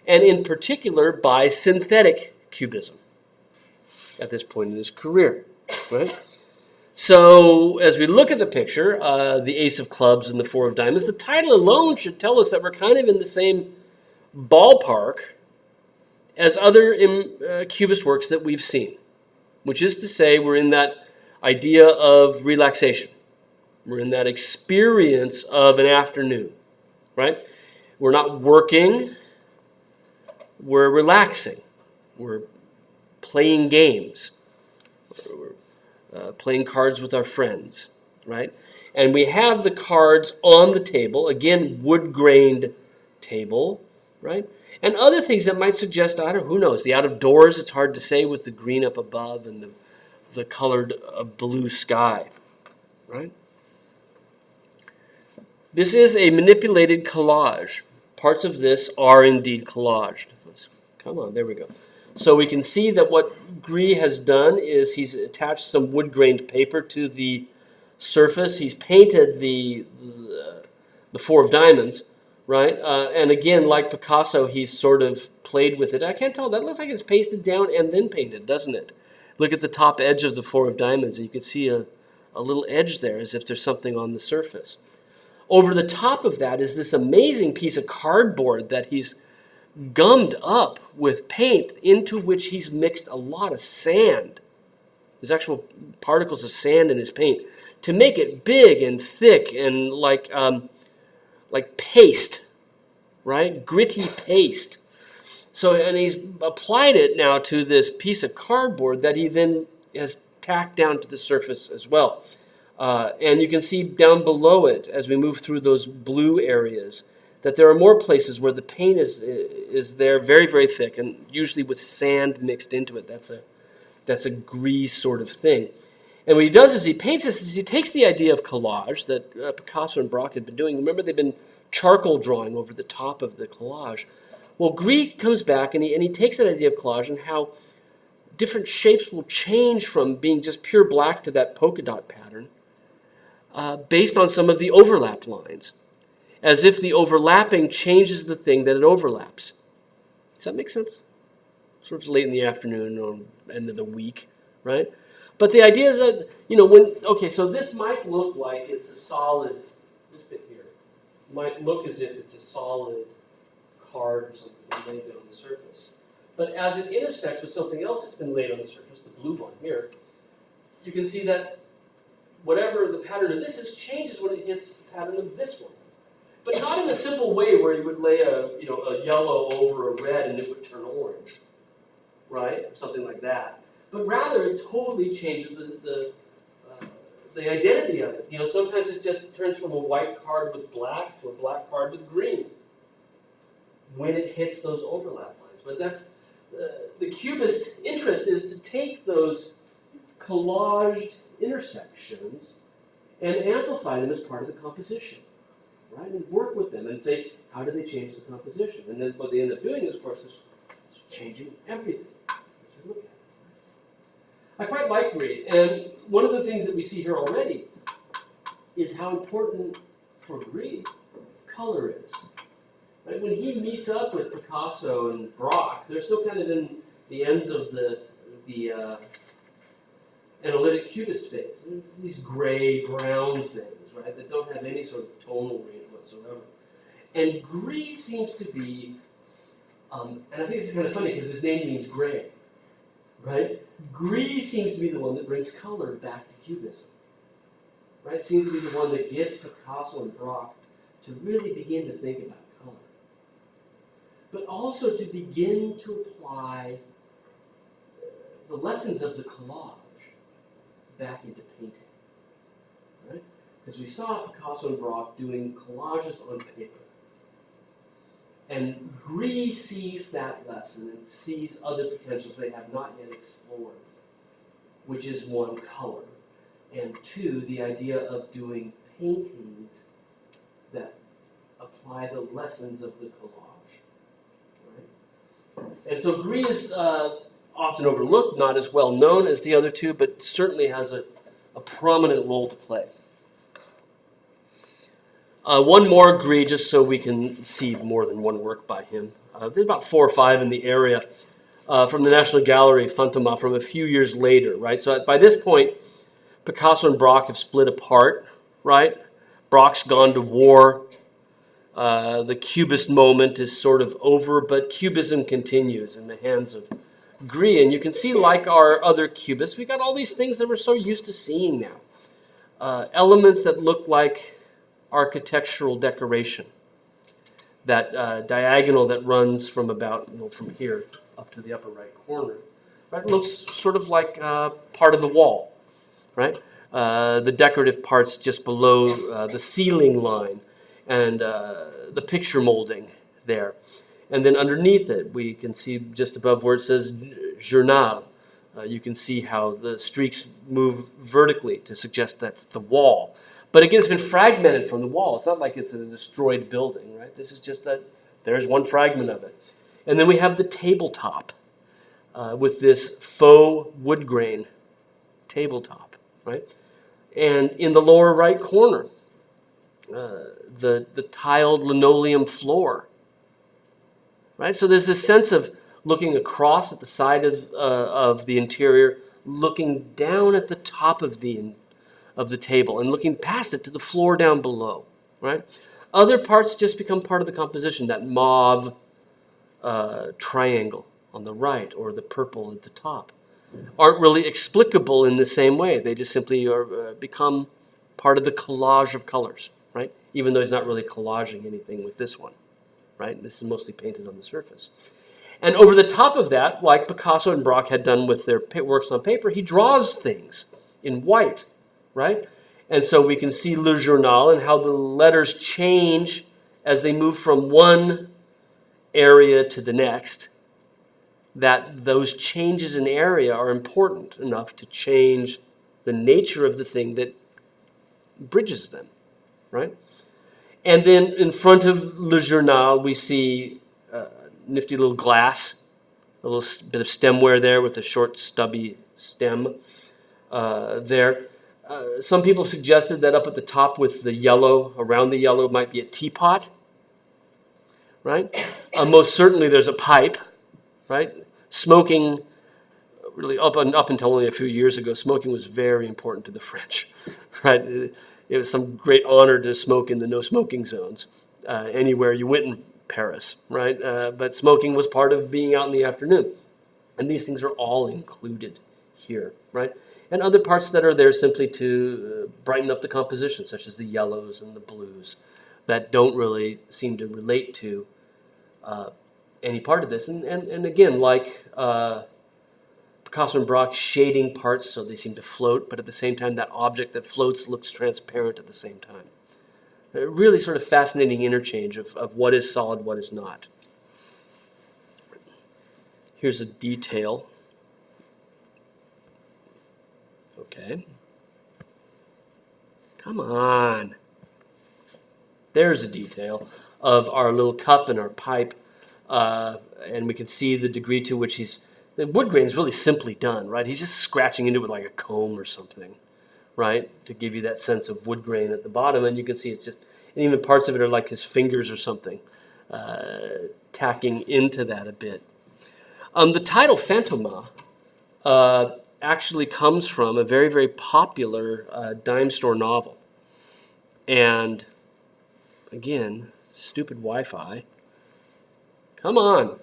and in particular by synthetic Cubism at this point in his career, right? So as we look at the picture, the Ace of Clubs and the Four of Diamonds, the title alone should tell us that we're kind of in the same ballpark as other Cubist works that we've seen, which is to say we're in that idea of relaxation. We're in that experience of an afternoon, right? We're not working, we're relaxing. We're playing games. We're playing cards with our friends, right? And we have the cards on the table, again, wood-grained table, right? And other things that might suggest, who knows, the out of doors, it's hard to say with the green up above and the colored blue sky, right? This is a manipulated collage. Parts of this are indeed collaged. Come on, there we go. So we can see that what Gris has done is he's attached some wood-grained paper to the surface. He's painted the Four of Diamonds, right? And again, like Picasso, he's sort of played with it. I can't tell. That looks like it's pasted down and then painted, doesn't it? Look at the top edge of the Four of Diamonds. And you can see a little edge there as if there's something on the surface. Over the top of that is this amazing piece of cardboard that he's gummed up with paint into which he's mixed a lot of sand. There's actual particles of sand in his paint to make it big and thick and like paste, right? Gritty paste. So, and he's applied it now to this piece of cardboard that he then has tacked down to the surface as well. And you can see down below it, as we move through those blue areas, that there are more places where the paint is there, very, very thick, and usually with sand mixed into it. That's a grease sort of thing. And what he does is he paints this, is he takes the idea of collage that Picasso and Braque had been doing. Remember, they've been charcoal drawing over the top of the collage. Well, Gris comes back and he takes that idea of collage and how different shapes will change from being just pure black to that polka dot pattern based on some of the overlap lines, as if the overlapping changes the thing that it overlaps. Does that make sense? Sort of late in the afternoon or end of the week, right? But the idea is that, so this might look like it's a solid, this bit here, might look as if it's a solid card or something laid on the surface. But as it intersects with something else that's been laid on the surface, the blue one here, you can see that whatever the pattern of this is changes when it hits the pattern of this one. But not in a simple way where you would lay a yellow over a red and it would turn orange, right? Or something like that. But rather, it totally changes the identity of it. Sometimes it just turns from a white card with black to a black card with green when it hits those overlap lines. But that's the Cubist interest is to take those collaged intersections and amplify them as part of the composition, right? And work with them and say, how do they change the composition? And then what they end up doing, of course, is changing everything. I quite like Gris, and one of the things that we see here already is how important for Gris color is. Right? When he meets up with Picasso and Braque, they're still kind of in the ends of the analytic cubist phase. And these gray, brown things, right, that don't have any sort of tonal range whatsoever. And Gris seems to be, and I think this is kind of funny because his name means gray, right? Gris seems to be the one that brings color back to Cubism, right? Seems to be the one that gets Picasso and Braque to really begin to think about color, but also to begin to apply the lessons of the collage back into painting, right? Because we saw Picasso and Braque doing collages on paper. And Gris sees that lesson and sees other potentials they have not yet explored, which is one, color, and two, the idea of doing paintings that apply the lessons of the collage. Right? And so Gris is often overlooked, not as well known as the other two, but certainly has a prominent role to play. One more Gris, just so we can see more than one work by him. There's about 4 or 5 in the area from the National Gallery, Fantômas, from a few years later, right? So by this point, Picasso and Braque have split apart, right? Braque's gone to war. The Cubist moment is sort of over, but Cubism continues in the hands of Gris. And you can see, like our other Cubists, we got all these things that we're so used to seeing now. Elements that look like architectural decoration. That diagonal that runs from about, from here up to the upper right corner, right, looks sort of like part of the wall, right? The decorative parts just below the ceiling line and the picture molding there. And then underneath it, we can see just above where it says Journal, you can see how the streaks move vertically to suggest that's the wall. But again, it's been fragmented from the wall. It's not like it's a destroyed building, right? This is just there's one fragment of it. And then we have the tabletop with this faux wood grain tabletop, right? And in the lower right corner, the tiled linoleum floor, right? So there's this sense of looking across at the side of the interior, looking down at the top of the table and looking past it to the floor down below, right? Other parts just become part of the composition, that mauve triangle on the right or the purple at the top aren't really explicable in the same way. They just simply become part of the collage of colors, right? Even though he's not really collaging anything with this one, right? This is mostly painted on the surface. And over the top of that, like Picasso and Braque had done with their works on paper, he draws things in white, right? And so we can see Le Journal and how the letters change as they move from one area to the next, that those changes in area are important enough to change the nature of the thing that bridges them, right? And then in front of Le Journal, we see a nifty little glass, a little bit of stemware there with a short stubby stem there. Some people suggested that up at the top with the yellow, around the yellow, might be a teapot, right? Most certainly there's a pipe, right? Smoking, really up until only a few years ago, smoking was very important to the French, right? It was some great honor to smoke in the no smoking zones anywhere you went in Paris, right? But smoking was part of being out in the afternoon. And these things are all included here, right? And other parts that are there simply to brighten up the composition, such as the yellows and the blues, that don't really seem to relate to any part of this. And again, like Picasso and Braque, shading parts so they seem to float, but at the same time, that object that floats looks transparent at the same time. A really sort of fascinating interchange of what is solid, what is not. Here's a detail. Okay. Come on. There's a detail of our little cup and our pipe, and we can see the degree to which the wood grain is really simply done, right? He's just scratching into it with like a comb or something, right? To give you that sense of wood grain at the bottom, and you can see it's just, and even parts of it are like his fingers or something, tacking into that a bit. The title Fantômas actually comes from a very, very popular dime store novel. And again, stupid Wi-Fi. Come on.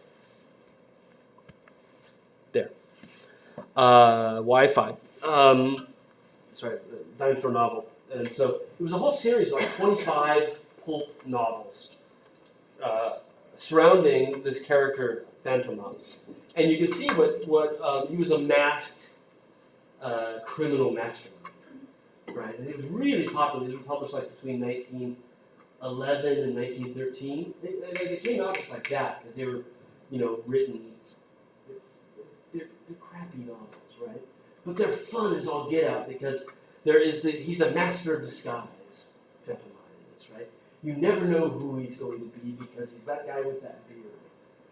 There. Wi-Fi. Sorry, dime store novel. And so it was a whole series, like 25 pulp novels surrounding this character, Fantômas. And you can see what he was a masked criminal mastermind, right? And it was really popular. These were published like between 1911 and 1913. They came out just like that because they were, written. They're crappy novels, right? But they're fun as all get out because he's a master of disguise, Fantômas is, right? You never know who he's going to be because he's that guy with that beard,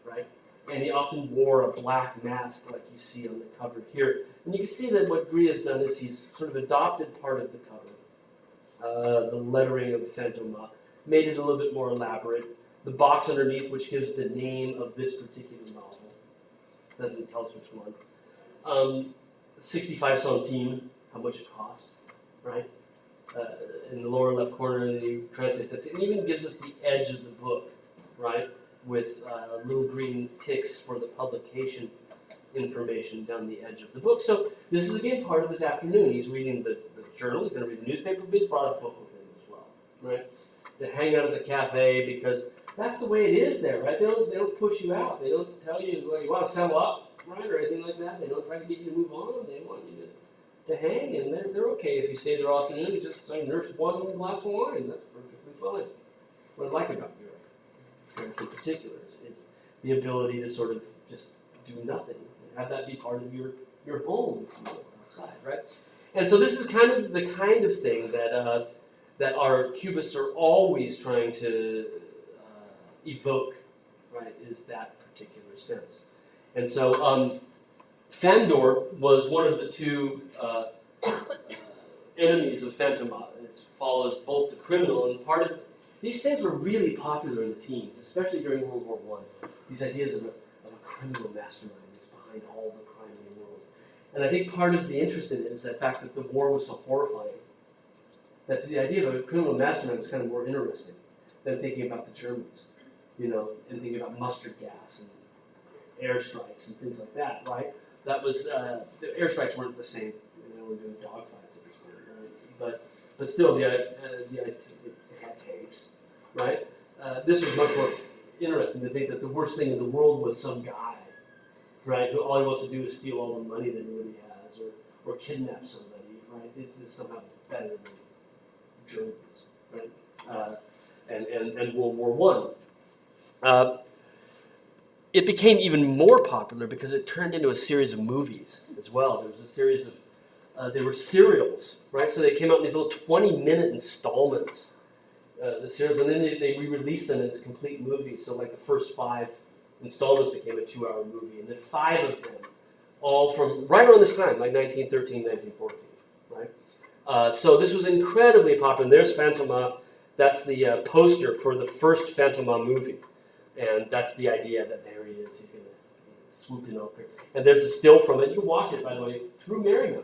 right? And he often wore a black mask like you see on the cover here. And you can see that what Gris has done is he's sort of adopted part of the cover, the lettering of Fantômas, made it a little bit more elaborate. The box underneath, which gives the name of this particular novel, doesn't tell us which one. 65 centimes, how much it cost, right? In the lower left corner, he translates that. It even gives us the edge of the book, right? With little green ticks for the publication information down the edge of the book. So this is, again, part of his afternoon. He's reading the journal. He's going to read the newspaper, but he's brought a book with him as well, right? To hang out at the cafe because that's the way it is there, right? They don't push you out. They don't tell you, well, you want to settle up, right, or anything like that. They don't try to get you to move on. They want you to hang, and they're okay if you stay there all afternoon. You just nurse one glass of wine. That's perfectly fine. What I like about Europe, France in particular, is the ability to sort of just do nothing and have that be part of your home if you go outside, right? And so this is the kind of thing that our cubists are always trying to evoke, right? Is that particular sense. And so Fandor was one of the two enemies of Fantômas. It follows both the criminal and part of these things were really popular in the teens, especially during World War I. These ideas of a criminal mastermind that's behind all the crime in the world. And I think part of the interest in it is the fact that the war was so horrifying that the idea of a criminal mastermind was kind of more interesting than thinking about the Germans, and thinking about mustard gas and airstrikes and things like that, right? That was, the airstrikes weren't the same. They were doing dogfights at this point, right? But still, it had tanks, right? This was much more interesting to think that the worst thing in the world was some guy right? Who all he wants to do is steal all the money that everybody has, or kidnap somebody, right? This is somehow better than Germans, right? And World War One. It became even more popular because it turned into a series of movies as well. There was a series of, they were serials, right? So they came out in these little 20-minute installments, the serials, and then they re-released them as complete movies. So like the first 5 installments became a 2-hour movie, and then 5 of them, all from right around this time, like 1913, 1914, right? So this was incredibly popular. There's Phantoma. That's the poster for the first Phantoma movie. And that's the idea that there he is. He's going to swoop in up here. And there's a still from it. You can watch it, by the way, through Merriman.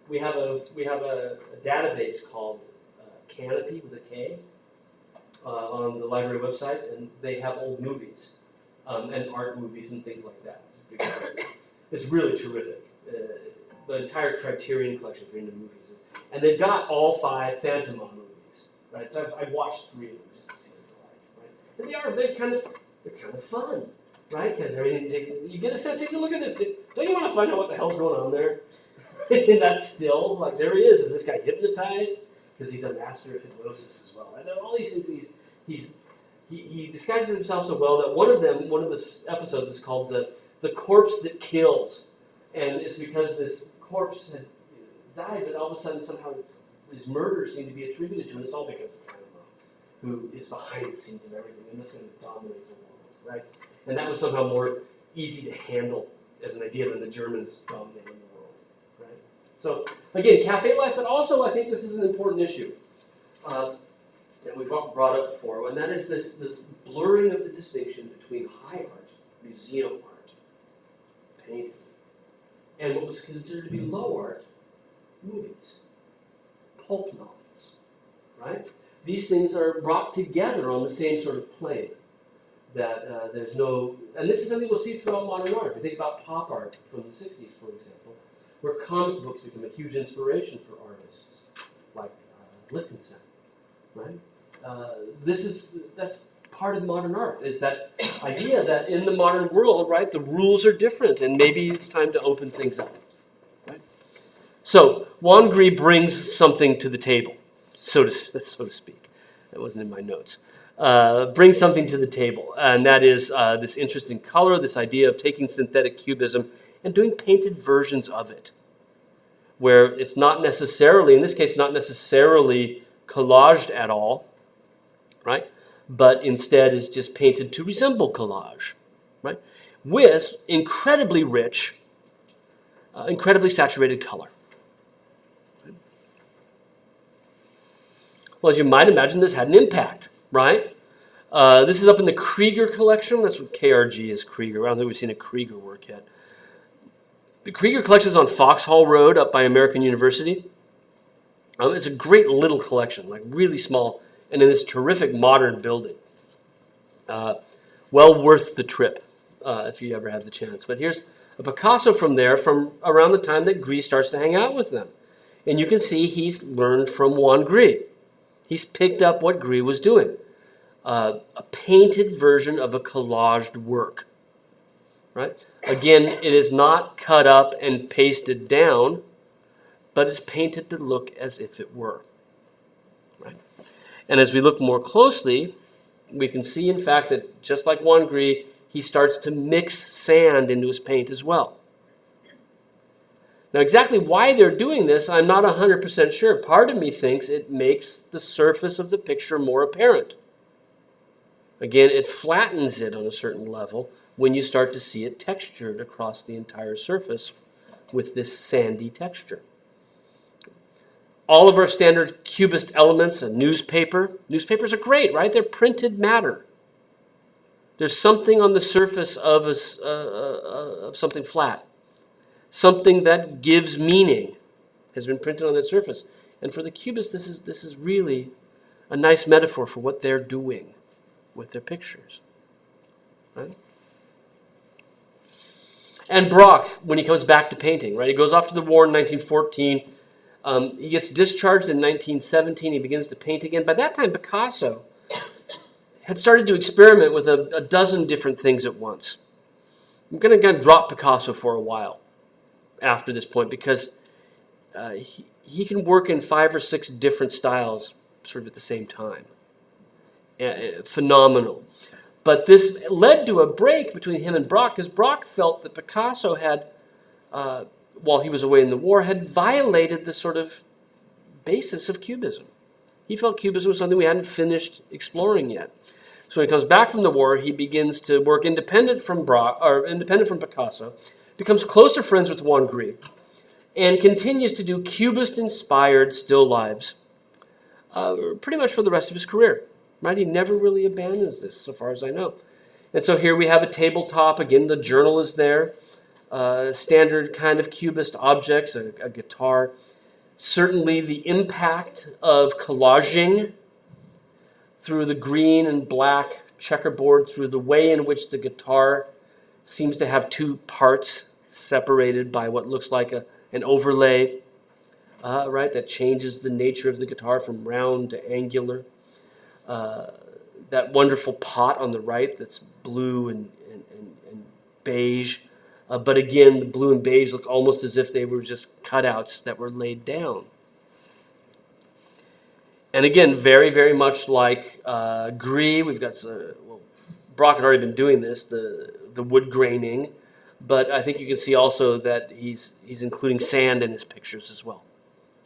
We have a database called Canopy with a K on the library website, and they have old movies and art movies and things like that. It's really terrific. The entire Criterion collection for into movies, and they've got all 5 Phantoma movies. Right, so I've watched 3 of them just to see what they're like. Right, and they're kind of fun, right? Because everything you get a sense if you look at this. Don't you want to find out what the hell's going on there? And that's still like there he is. Is this guy hypnotized? Because he's a master of hypnosis as well. And all these things he disguises himself so well that one of the episodes is called the corpse that kills, and it's because this corpse had died, but all of a sudden somehow his murders seem to be attributed to, and it's all because of Phantoma, who is behind the scenes of everything, and that's going to dominate the world, right? And that was somehow more easy to handle as an idea than the Germans dominating the world, right? So again, cafe life, but also I think this is an important issue that we've brought up before, and that is this blurring of the distinction between high art, museum art, painting, and what was considered to be low art, movies, pulp novels, right? These things are brought together on the same sort of plane. That there's no, and this is something we'll see throughout modern art. If you think about pop art from the 60s, for example, where comic books become a huge inspiration for artists, like Lichtenstein, right? That's part of modern art, is that idea that in the modern world, right, the rules are different, and maybe it's time to open things up, right? So, Juan Gris brings something to the table, so to speak. That wasn't in my notes. Brings something to the table, and that is this interest in color, this idea of taking synthetic cubism and doing painted versions of it, where it's not necessarily, in this case, not necessarily collaged at all, right? But instead is just painted to resemble collage, right? With incredibly rich, incredibly saturated color. Well, as you might imagine, this had an impact, right? This is up in the Krieger collection. That's what KRG is, Krieger. I don't think we've seen a Krieger work yet. The Krieger collection is on Foxhall Road up by American University. It's a great little collection, like really small, and in this terrific modern building. Well worth the trip if you ever have the chance. But here's a Picasso from there from around the time that Gris starts to hang out with them. And you can see he's learned from Juan Gris. He's picked up what Gris was doing. A painted version of a collaged work. Right? Again, it is not cut up and pasted down, but it's painted to look as if it were. Right? And as we look more closely, we can see, in fact, that just like Juan Gris, he starts to mix sand into his paint as well. Now, exactly why they're doing this, I'm not 100% sure. Part of me thinks it makes the surface of the picture more apparent. Again, it flattens it on a certain level when you start to see it textured across the entire surface with this sandy texture. All of our standard cubist elements, a newspaper. Newspapers are great, right? They're printed matter. There's something on the surface of something flat. Something that gives meaning has been printed on that surface. And for the cubists, this is really a nice metaphor for what they're doing with their pictures. Right? And Braque, when he comes back to painting, right? He goes off to the war in 1914. He gets discharged in 1917. He begins to paint again. By that time, Picasso had started to experiment with a dozen different things at once. I'm going to kind of drop Picasso for a while after this point because he can work in 5 or 6 different styles sort of at the same time. Phenomenal. But this led to a break between him and Braque because Braque felt that Picasso had, while he was away in the war, had violated the sort of basis of Cubism. He felt Cubism was something we hadn't finished exploring yet. So when he comes back from the war, he begins to work independent from Picasso, becomes closer friends with Juan Gris, and continues to do Cubist-inspired still lives pretty much for the rest of his career. Right? He never really abandons this, so far as I know. And so here we have a tabletop. Again, the journal is there. Standard kind of Cubist objects, a guitar. Certainly the impact of collaging through the green and black checkerboard, through the way in which the guitar seems to have 2 parts separated by what looks like an overlay, right, that changes the nature of the guitar from round to angular. That wonderful pot on the right that's blue and beige. But again, the blue and beige look almost as if they were just cutouts that were laid down. And again, very, very much like Gris, we've got, Braque had already been doing this, the wood graining, but I think you can see also that he's including sand in his pictures as well,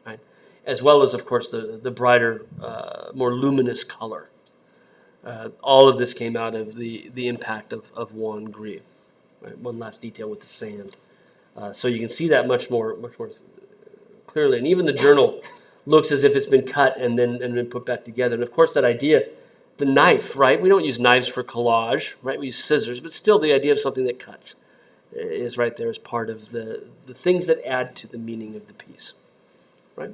right? As well as, of course, the brighter, more luminous color. All of this came out of the impact of Juan Gris. Right? One last detail with the sand. So you can see that much more clearly. And even the journal looks as if it's been cut and then put back together. And of course that idea, the knife, right? We don't use knives for collage, right? We use scissors, but still the idea of something that cuts is right there as part of the things that add to the meaning of the piece, right?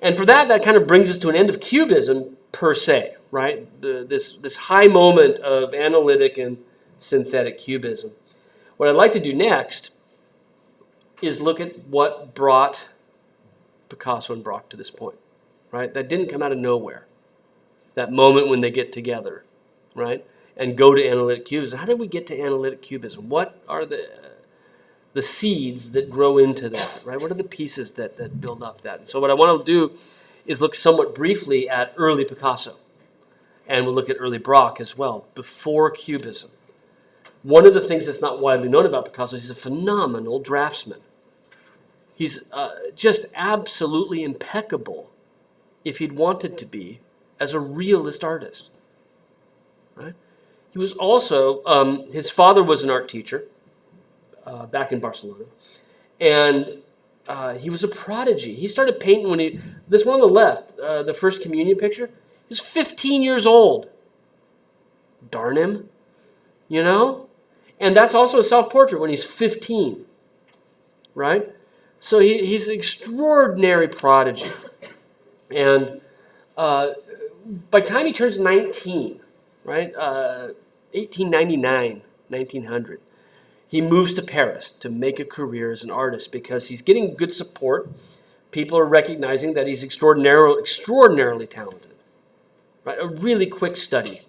And for that kind of brings us to an end of Cubism per se, right? This high moment of analytic and synthetic Cubism. What I'd like to do next is look at what brought Picasso and Braque to this point, right? That didn't come out of nowhere. That moment when they get together, right? And go to analytic Cubism. How did we get to analytic Cubism? What are the seeds that grow into that, right? What are the pieces that build up that? And so what I want to do is look somewhat briefly at early Picasso. And we'll look at early Braque as well, before Cubism. One of the things that's not widely known about Picasso is he's a phenomenal draftsman. He's just absolutely impeccable, if he'd wanted to be, as a realist artist. Right? He was also, his father was an art teacher back in Barcelona, and he was a prodigy. He started painting when this one on the left, the First Communion picture, he was 15 years old. Darn him, you know? And that's also a self-portrait when he's 15, right? So he's an extraordinary prodigy. And by the time he turns 19, right, 1899, 1900, he moves to Paris to make a career as an artist because he's getting good support. People are recognizing that he's extraordinarily talented, right? A really quick study.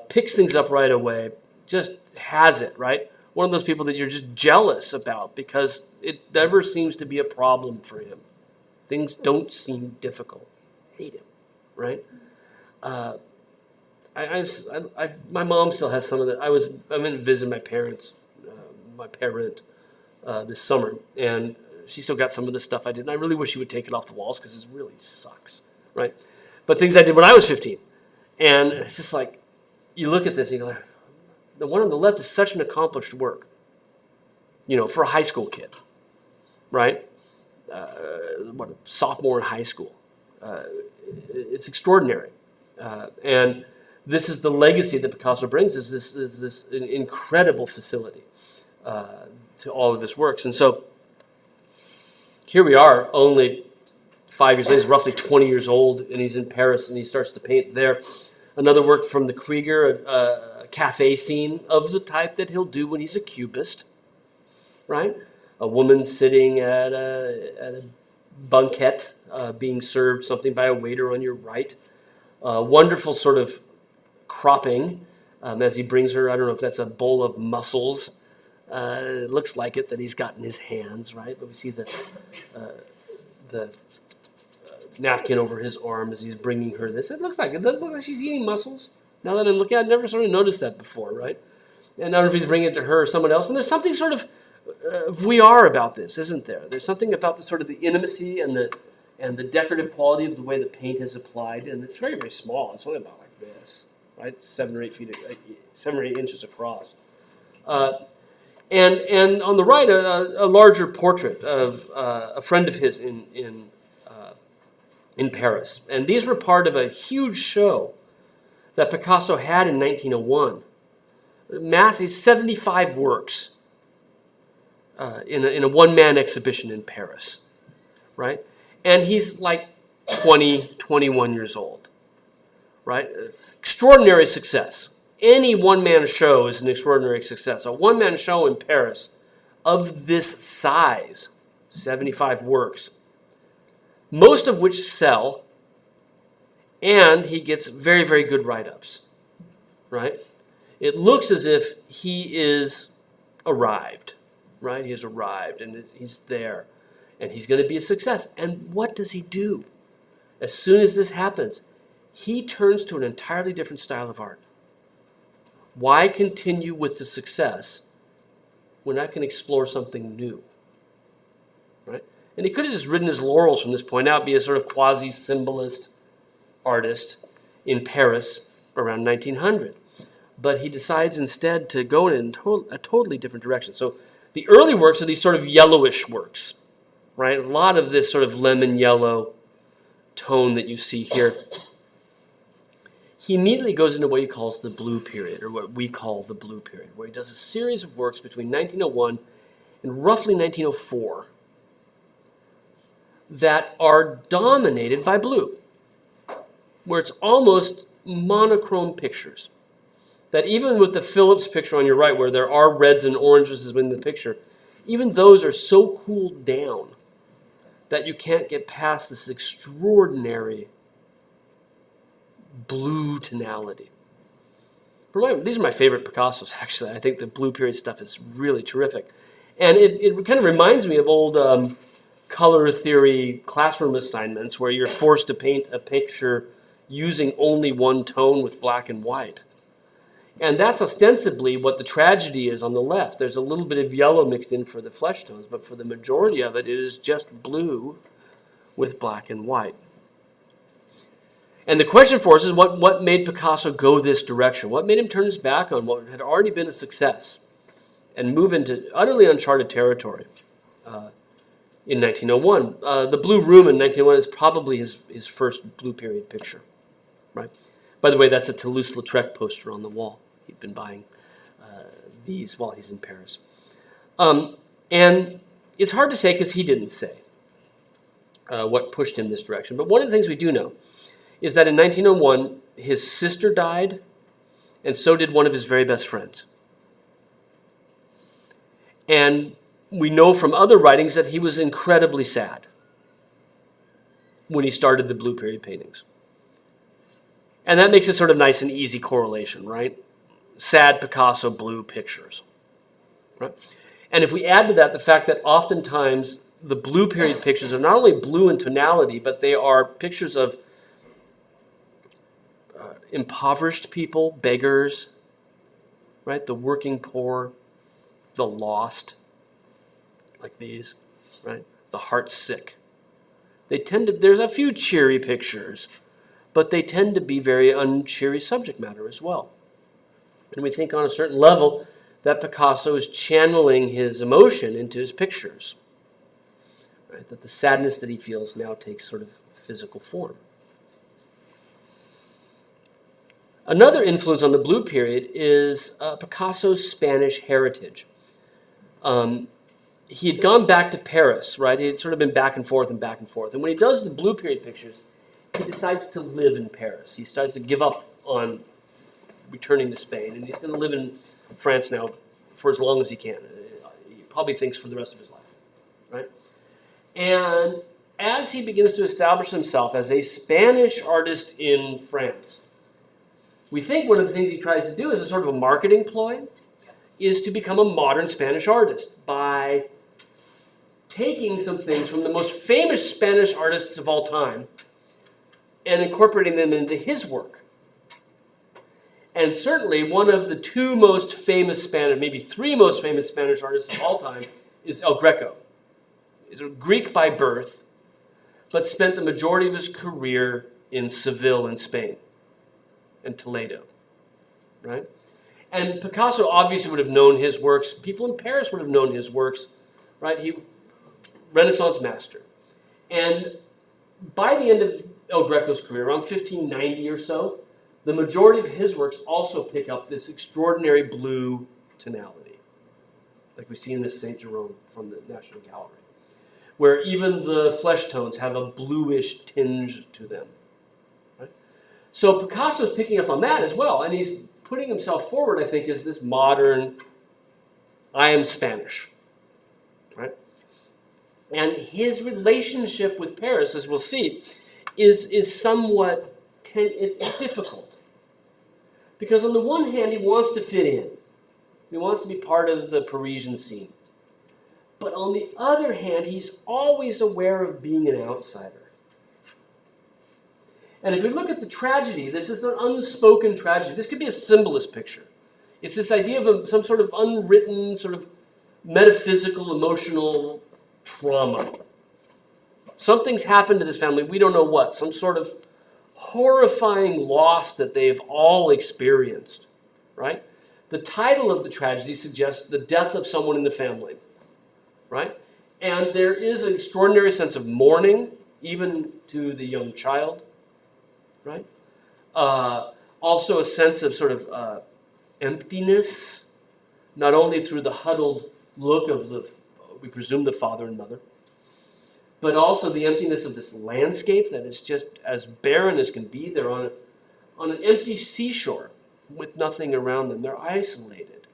Picks things up right away, just has it, right? One of those people that you're just jealous about because it never seems to be a problem for him. Things don't seem difficult. Hate him, right? My mom still has some of that. I went to visit my parent this summer, and she still got some of the stuff I did. And I really wish she would take it off the walls because it really sucks, right? But things I did when I was 15, and it's just like you look at this and you go, the one on the left is such an accomplished work, for a high school kid, right? A sophomore in high school. It's extraordinary. And this is the legacy that Picasso brings, is this incredible facility to all of his works. And so here we are, only 5 years later, he's roughly 20 years old, and he's in Paris, and he starts to paint there. Another work from the Krieger, a cafe scene of the type that he'll do when he's a cubist, right? A woman sitting at a banquette being served something by a waiter on your right. Wonderful sort of cropping as he brings her. I don't know if that's a bowl of mussels. It looks like it that he's got in his hands, right? But we see the napkin over his arm as he's bringing her this. It doesn't look like she's eating mussels. Now that I'm looking at it, I've never sort of noticed that before, right? And I don't know if he's bringing it to her or someone else. And there's something sort of VR about this, isn't there? There's something about the sort of the intimacy and the decorative quality of the way the paint is applied. And it's very, very small. It's only about like this, right? It's 7 or 8 inches across. And on the right, a larger portrait of a friend of his in Paris. And these were part of a huge show that Picasso had in 1901. Massive 75 works in a one-man exhibition in Paris, right? And he's like 20, 21 years old, right? Extraordinary success. Any one-man show is an extraordinary success. A one-man show in Paris of this size, 75 works, most of which sell, and he gets very, very good write-ups, right? It looks as if he is arrived, right? He has arrived, and he's there, and he's going to be a success. And what does he do? As soon as this happens, he turns to an entirely different style of art. Why continue with the success when I can explore something new, right? And he could have just ridden his laurels from this point out, be a sort of quasi-symbolist artist in Paris around 1900. But he decides instead to go in a totally different direction. So the early works are these sort of yellowish works, right? A lot of this sort of lemon yellow tone that you see here. He immediately goes into what he calls the blue period, or what we call the blue period, where he does a series of works between 1901 and roughly 1904 that are dominated by blue, where it's almost monochrome pictures. That even with the Phillips picture on your right, where there are reds and oranges in the picture, even those are so cooled down that you can't get past this extraordinary blue tonality. These are my favorite Picassos, actually. I think the blue period stuff is really terrific. And it kind of reminds me of old color theory classroom assignments where you're forced to paint a picture using only one tone with black and white. And that's ostensibly what the tragedy is on the left. There's a little bit of yellow mixed in for the flesh tones, but for the majority of it, it is just blue with black and white. And the question for us is what made Picasso go this direction? What made him turn his back on what had already been a success and move into utterly uncharted territory in 1901? The Blue Room in 1901 is probably his first blue period picture, right? By the way, that's a Toulouse-Lautrec poster on the wall. He'd been buying these while he's in Paris. And it's hard to say because he didn't say what pushed him this direction. But one of the things we do know is that in 1901, his sister died, and so did one of his very best friends. And we know from other writings that he was incredibly sad when he started the blue period paintings. And that makes a sort of nice and easy correlation, right? Sad Picasso blue pictures, right? And if we add to that the fact that oftentimes the blue period pictures are not only blue in tonality, but they are pictures of impoverished people, beggars, right? The working poor, the lost, like these, right? The heart sick. There's a few cheery pictures, but they tend to be very uncheery subject matter as well. And we think on a certain level that Picasso is channeling his emotion into his pictures, right? That the sadness that he feels now takes sort of physical form. Another influence on the blue period is Picasso's Spanish heritage. He had gone back to Paris, right? He had sort of been back and forth. And when he does the blue period pictures, he decides to live in Paris. He starts to give up on returning to Spain, and he's going to live in France now for as long as he can. He probably thinks for the rest of his life, right? And as he begins to establish himself as a Spanish artist in France, We think one of the things he tries to do as a sort of a marketing ploy is to become a modern Spanish artist by taking some things from the most famous Spanish artists of all time and incorporating them into his work. And certainly one of the two most famous Spanish, maybe three most famous Spanish artists of all time is El Greco. He's a Greek by birth, but spent the majority of his career in Seville in Spain and Toledo, right? And Picasso obviously would have known his works. People in Paris would have known his works, right? He, Renaissance master. And by the end of El Greco's career, around 1590 or so, the majority of his works also pick up this extraordinary blue tonality, like we see in this St. Jerome from the National Gallery, where even the flesh tones have a bluish tinge to them. Right? So Picasso's picking up on that as well, and he's putting himself forward, I think, as this modern, I am Spanish. Right? And his relationship with Paris, as we'll see, is somewhat, it's difficult. Because on the one hand, he wants to fit in. He wants to be part of the Parisian scene. But on the other hand, he's always aware of being an outsider. And if we look at the tragedy, this is an unspoken tragedy. This could be a symbolist picture. It's this idea of some sort of unwritten, sort of metaphysical, emotional trauma. Something's happened to this family, we don't know what, some sort of horrifying loss that they've all experienced, right? The title of the tragedy suggests the death of someone in the family, right? And there is an extraordinary sense of mourning, even to the young child, right? Also a sense of sort of emptiness, not only through the huddled look of we presume the father and mother, but also the emptiness of this landscape that is just as barren as can be. They're on an empty seashore with nothing around them. They're isolated.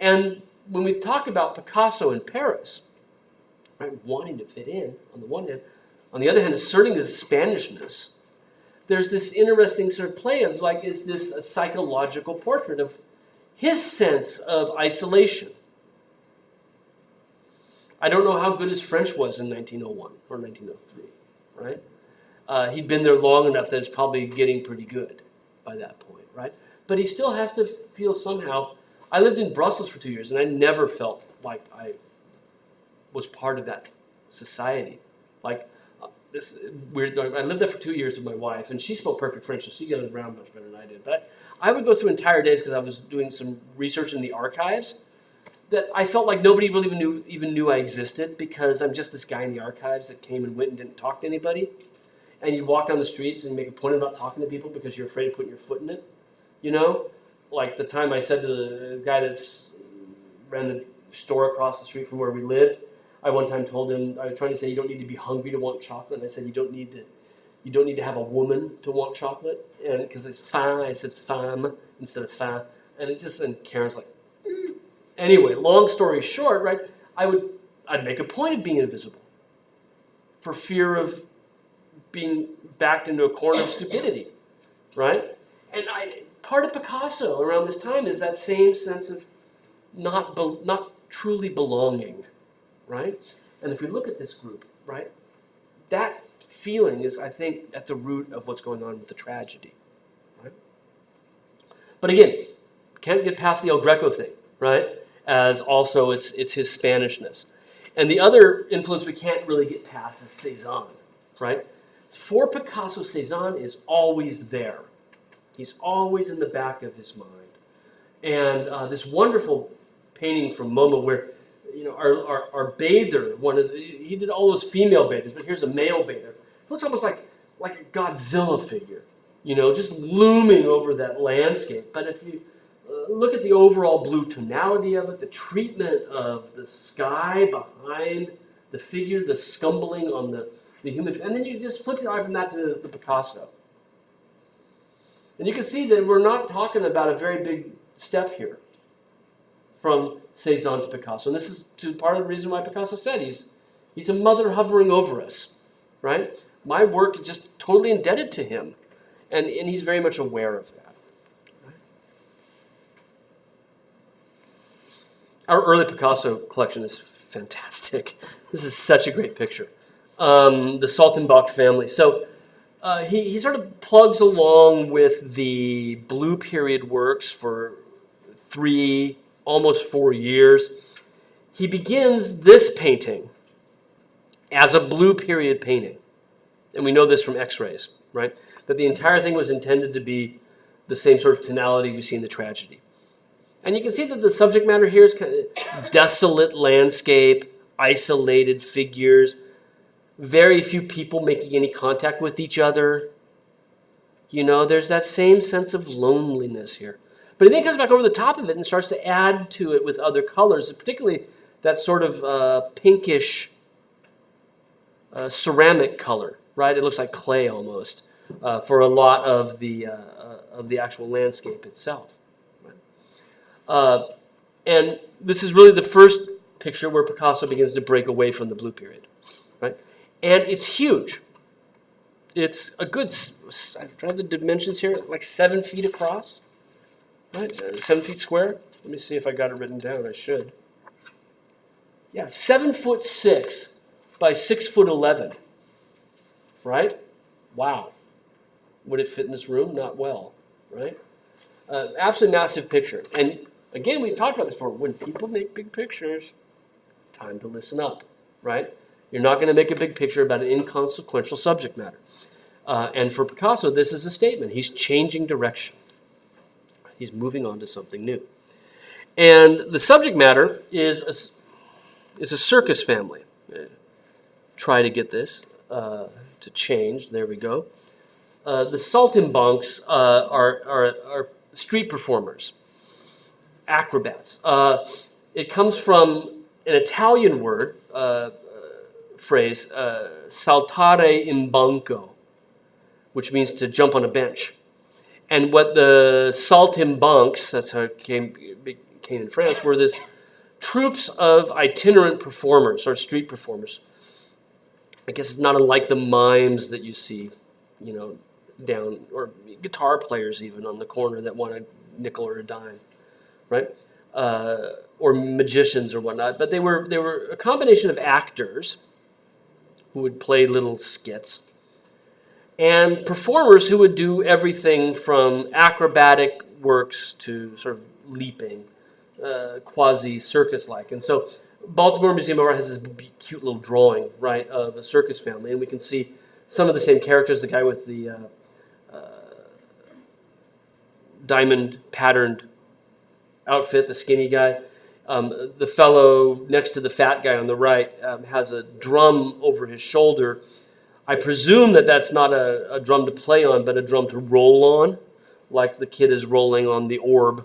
And when we talk about Picasso in Paris, right, wanting to fit in on the one hand, on the other hand, asserting his Spanishness, there's this interesting sort of play of, like, is this a psychological portrait of his sense of isolation? I don't know how good his French was in 1901 or 1903, right? He'd been there long enough that it's probably getting pretty good by that point, right? But he still has to feel somehow. I lived in Brussels for 2 years, and I never felt like I was part of that society. Like, this weird. I lived there for 2 years with my wife, and she spoke perfect French, so she got around much better than I did. But I would go through entire days because I was doing some research in the archives that I felt like nobody really even knew I existed, because I'm just this guy in the archives that came and went and didn't talk to anybody. And you walk down the streets and make a point of not talking to people because you're afraid of putting your foot in it. You know? Like the time I said to the guy that's ran the store across the street from where we lived, I one time told him, I was trying to say, you don't need to be hungry to want chocolate. And I said, you don't need to have a woman to want chocolate. And because it's femme, I said femme instead of femme. And Karen's like, Anyway, long story short, right, I'd make a point of being invisible for fear of being backed into a corner of stupidity, right? And part of Picasso around this time is that same sense of not truly belonging, right? And if we look at this group, right, that feeling is, I think, at the root of what's going on with the tragedy, right? But again, can't get past the El Greco thing, right? As also it's his Spanishness. And the other influence we can't really get past is Cézanne, right? For Picasso, Cézanne is always there. He's always in the back of his mind. And this wonderful painting from MoMA where, you know, our bather, he did all those female bathers, but here's a male bather. It looks almost like a Godzilla figure, you know, just looming over that landscape. But if you look at the overall blue tonality of it, the treatment of the sky behind the figure, the scumbling on the human, and then you just flip your eye from that to the Picasso. And you can see that we're not talking about a very big step here from Cézanne to Picasso. And this is part of the reason why Picasso said he's a mother hovering over us, right? My work is just totally indebted to him. And he's very much aware of that. Our early Picasso collection is fantastic. This is such a great picture. The Saltenbach family. So he sort of plugs along with the Blue Period works for 3, almost 4 years. He begins this painting as a Blue Period painting. And we know this from X-rays, right? That the entire thing was intended to be the same sort of tonality we see in the tragedy. And you can see that the subject matter here is kind of desolate landscape, isolated figures, very few people making any contact with each other. You know, there's that same sense of loneliness here. But he then comes back over the top of it and starts to add to it with other colors, particularly that sort of pinkish ceramic color, right? It looks like clay almost for a lot of the actual landscape itself. And this is really the first picture where Picasso begins to break away from the Blue Period, right? And it's huge. It's a good, I have the dimensions here, like 7 feet across, right? 7 feet square. Let me see if I got it written down. I should. Yeah, 7'6" by 6'11", right? Wow. Would it fit in this room? Not well, right? Absolutely massive picture. And again, we've talked about this before. When people make big pictures, time to listen up, right? You're not going to make a big picture about an inconsequential subject matter. And for Picasso, this is a statement. He's changing direction. He's moving on to something new. And the subject matter is a circus family. Try to get this to change. There we go. The Saltimbanques are street performers, acrobats. It comes from an Italian word, phrase, saltare in banco, which means to jump on a bench. And what the Saltimbanques, that's how it came in France, were this troops of itinerant performers, or street performers. I guess it's not unlike the mimes that you see, you know, down, or guitar players even on the corner that want a nickel or a dime, right? Or magicians or whatnot. But they were a combination of actors who would play little skits and performers who would do everything from acrobatic works to sort of leaping, quasi-circus-like. And so Baltimore Museum of Art has this cute little drawing, right, of a circus family, and we can see some of the same characters, the guy with the diamond-patterned outfit, the skinny guy. The fellow next to the fat guy on the right has a drum over his shoulder. I presume that that's not a drum to play on, but a drum to roll on, like the kid is rolling on the orb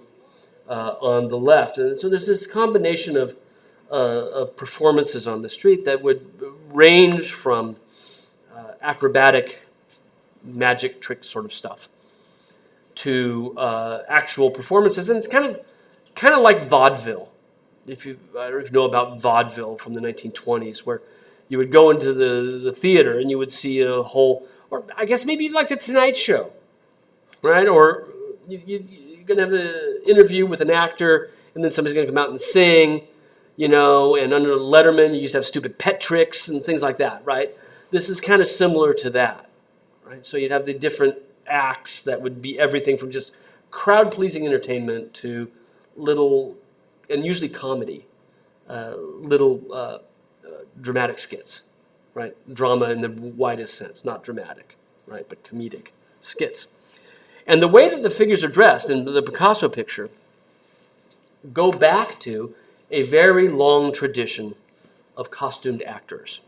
on the left. And so there's this combination of performances on the street that would range from acrobatic magic trick sort of stuff to actual performances. And it's kind of like vaudeville. I don't know if you know about vaudeville from the 1920s, where you would go into the theater and you would see a whole, or I guess maybe like the Tonight Show, right? Or you're going to have an interview with an actor, and then somebody's going to come out and sing, you know, and under Letterman, you used to have stupid pet tricks and things like that, right? This is kind of similar to that, right? So you'd have the different acts that would be everything from just crowd-pleasing entertainment to little, and usually comedy, little dramatic skits, right? Drama in the widest sense, not dramatic, right, but comedic skits. And the way that the figures are dressed in the Picasso picture go back to a very long tradition of costumed actors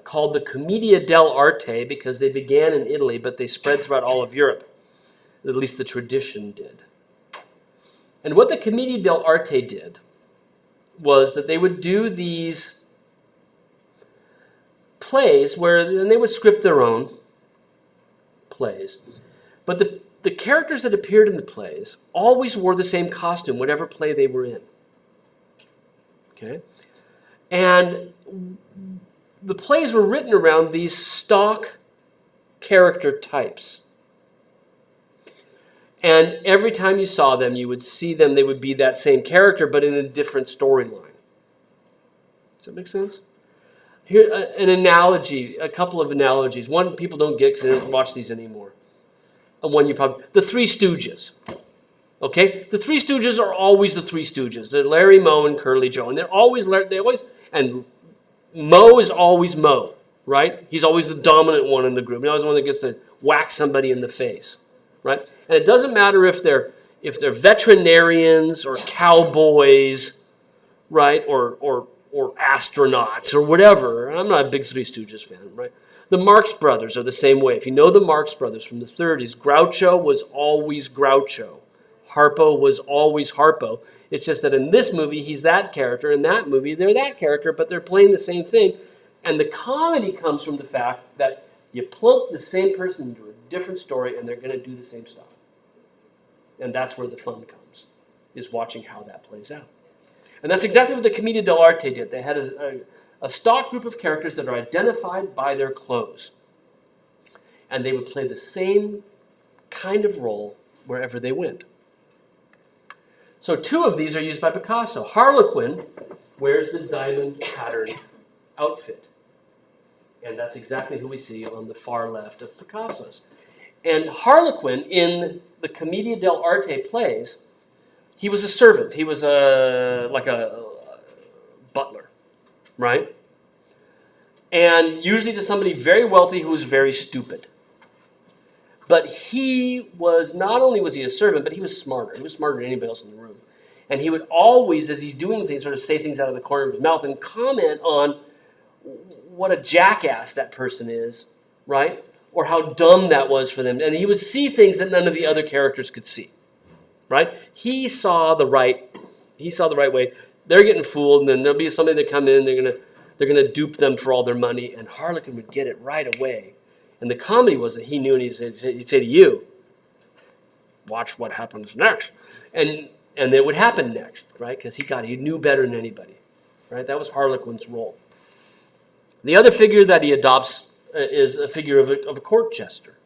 called the Commedia dell'arte, because they began in Italy, but they spread throughout all of Europe. At least the tradition did. And what the Commedia dell'arte did was that they would do these plays and they would script their own plays, but the characters that appeared in the plays always wore the same costume, whatever play they were in. Okay? And the plays were written around these stock character types. And every time you saw them, you would see them, they would be that same character, but in a different storyline. Does that make sense? Here, an analogy, a couple of analogies. One people don't get because they don't watch these anymore. And one you probably, the Three Stooges. Okay? The Three Stooges are always the Three Stooges. They're Larry, Moe, and Curly Joe. And and Moe is always Moe, right? He's always the dominant one in the group. He's always the one that gets to whack somebody in the face, right? And it doesn't matter if they're veterinarians or cowboys, right? Or astronauts or whatever. I'm not a big Three Stooges fan, right? The Marx Brothers are the same way. If you know the Marx Brothers from the 30s, Groucho was always Groucho. Harpo was always Harpo. It's just that in this movie, he's that character. In that movie, they're that character, but they're playing the same thing. And the comedy comes from the fact that you plunk the same person into a different story and they're going to do the same stuff. And that's where the fun comes, is watching how that plays out. And that's exactly what the Commedia dell'arte did. They had a stock group of characters that are identified by their clothes. And they would play the same kind of role wherever they went. So two of these are used by Picasso. Harlequin wears the diamond pattern outfit. And that's exactly who we see on the far left of Picasso's. And Harlequin in the Commedia dell'arte plays, he was a servant. He was like a butler, right? And usually to somebody very wealthy who was very stupid. But he was, not only was he a servant, but he was smarter. He was smarter than anybody else in the room. And he would always, as he's doing things, sort of say things out of the corner of his mouth and comment on what a jackass that person is, right? Or how dumb that was for them. And he would see things that none of the other characters could see, right? He saw the right way. They're getting fooled, and then there'll be somebody that come in, they're gonna dupe them for all their money, and Harlequin would get it right away. And the comedy was that he knew, and he'd say to you, watch what happens next. And it would happen next, right? Because he knew better than anybody, right? That was Harlequin's role. The other figure that he adopts is a figure of a court jester.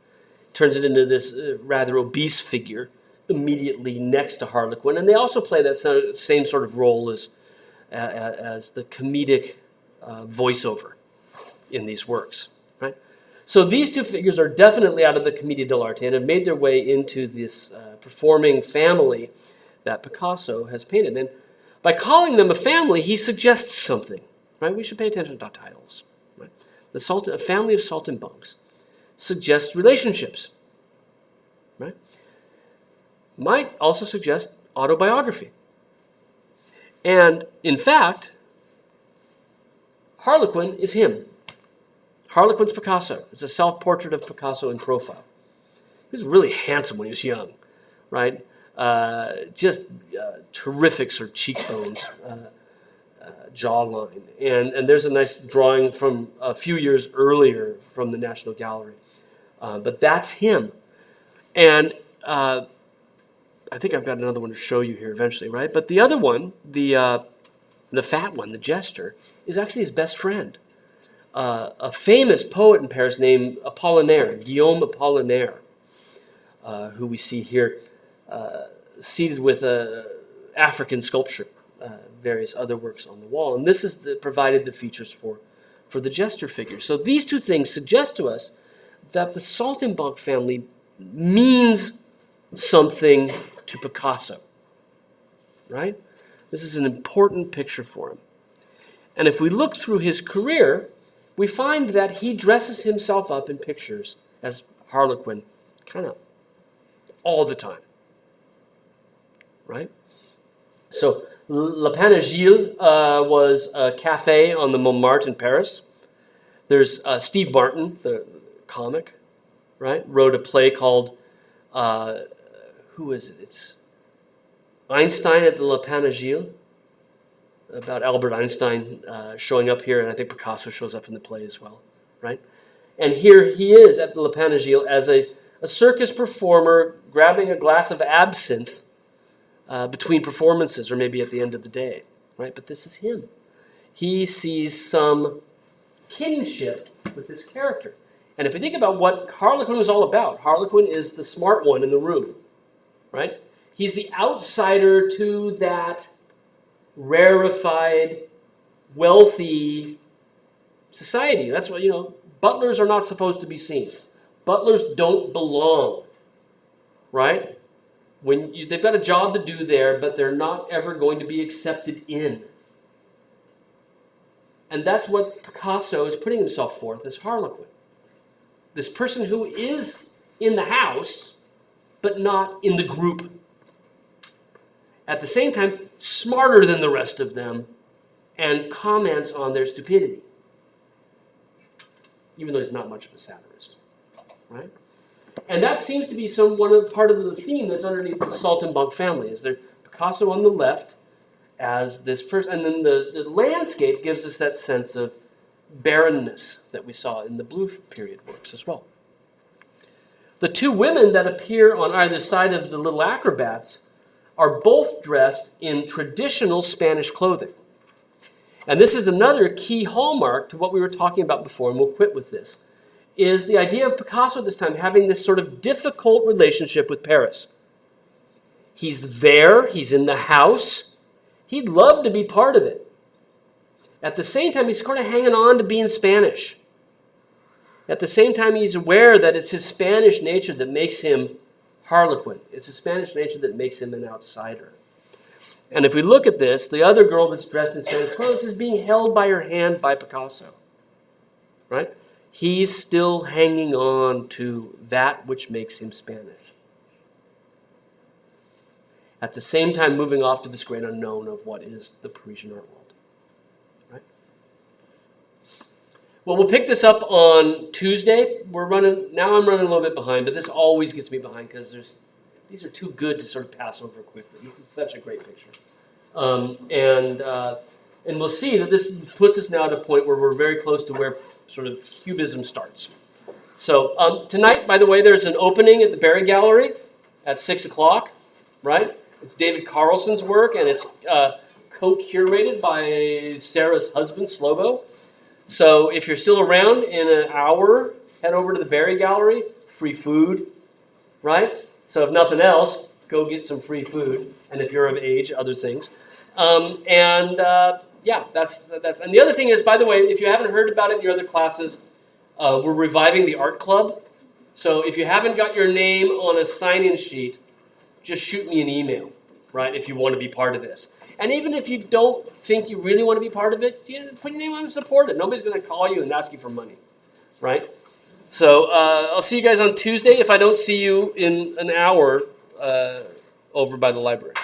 Turns it into this rather obese figure immediately next to Harlequin. And they also play that same sort of role as the comedic voiceover in these works, right? So these two figures are definitely out of the Commedia dell'arte and have made their way into this performing family that Picasso has painted. And by calling them a family, he suggests something, right? We should pay attention to titles, right? A family of saltimbanques suggests relationships, right? Might also suggest autobiography. And in fact, Harlequin is him. Harlequin's Picasso. It's a self-portrait of Picasso in profile. He was really handsome when he was young, right? Just terrific sort of cheekbones, jawline. And there's a nice drawing from a few years earlier from the National Gallery. But that's him. And I think I've got another one to show you here eventually, right? But the other one, the fat one, the jester, is actually his best friend. A famous poet in Paris named Apollinaire, Guillaume Apollinaire, who we see here seated with African sculpture, various other works on the wall. And this is provided the features for the jester figure. So these two things suggest to us that the Saltimbanque family means something to Picasso, right? This is an important picture for him. And if we look through his career, we find that he dresses himself up in pictures as Harlequin kind of all the time, right? So Le Panagile was a cafe on the Montmartre in Paris. There's Steve Martin, the comic, right? Wrote a play called, who is it? It's Einstein at the Le Panagile, about Albert Einstein showing up here, and I think Picasso shows up in the play as well, right? And here he is at the Le Panagile as a circus performer grabbing a glass of absinthe between performances, or maybe at the end of the day, right? But this is him. He sees some kinship with this character. And if we think about what Harlequin was all about, Harlequin is the smart one in the room, right? He's the outsider to that rarefied, wealthy society. That's what, butlers are not supposed to be seen. Butlers don't belong, right? They've got a job to do there, but they're not ever going to be accepted in. And that's what Picasso is putting himself forth as Harlequin. This person who is in the house, but not in the group. At the same time, smarter than the rest of them, and comments on their stupidity. Even though he's not much of a satirist, right? And that seems to be part of the theme that's underneath the Saltimbanque family. Is there Picasso on the left as this person, and then the landscape gives us that sense of barrenness that we saw in the Blue period works as well. The two women that appear on either side of the little acrobats are both dressed in traditional Spanish clothing. And this is another key hallmark to what we were talking about before, and we'll quit with this, is the idea of Picasso at this time having this sort of difficult relationship with Paris. He's there, he's in the house, he'd love to be part of it. At the same time, he's kind of hanging on to being Spanish. At the same time, he's aware that it's his Spanish nature that makes him Harlequin. It's his Spanish nature that makes him an outsider. And if we look at this, the other girl that's dressed in Spanish clothes is being held by her hand by Picasso. Right? He's still hanging on to that which makes him Spanish. At the same time, moving off to this great unknown of what is the Parisian art world. Right? Well, we'll pick this up on Tuesday. I'm running a little bit behind, but this always gets me behind because these are too good to sort of pass over quickly. This is such a great picture. And we'll see that this puts us now at a point where we're very close to where sort of Cubism starts. So tonight, by the way, there's an opening at the Barry Gallery at 6 o'clock, right? It's David Carlson's work, and it's co-curated by Sarah's husband, Slobo. So if you're still around in an hour, head over to the Barry Gallery. Free food, right? So if nothing else, go get some free food. And if you're of age, other things. That's. And the other thing is, by the way, if you haven't heard about it in your other classes, we're reviving the art club. So if you haven't got your name on a sign-in sheet, just shoot me an email, right? If you want to be part of this. And even if you don't think you really want to be part of it, put your name on and support it. Nobody's going to call you and ask you for money, right? So I'll see you guys on Tuesday if I don't see you in an hour over by the library.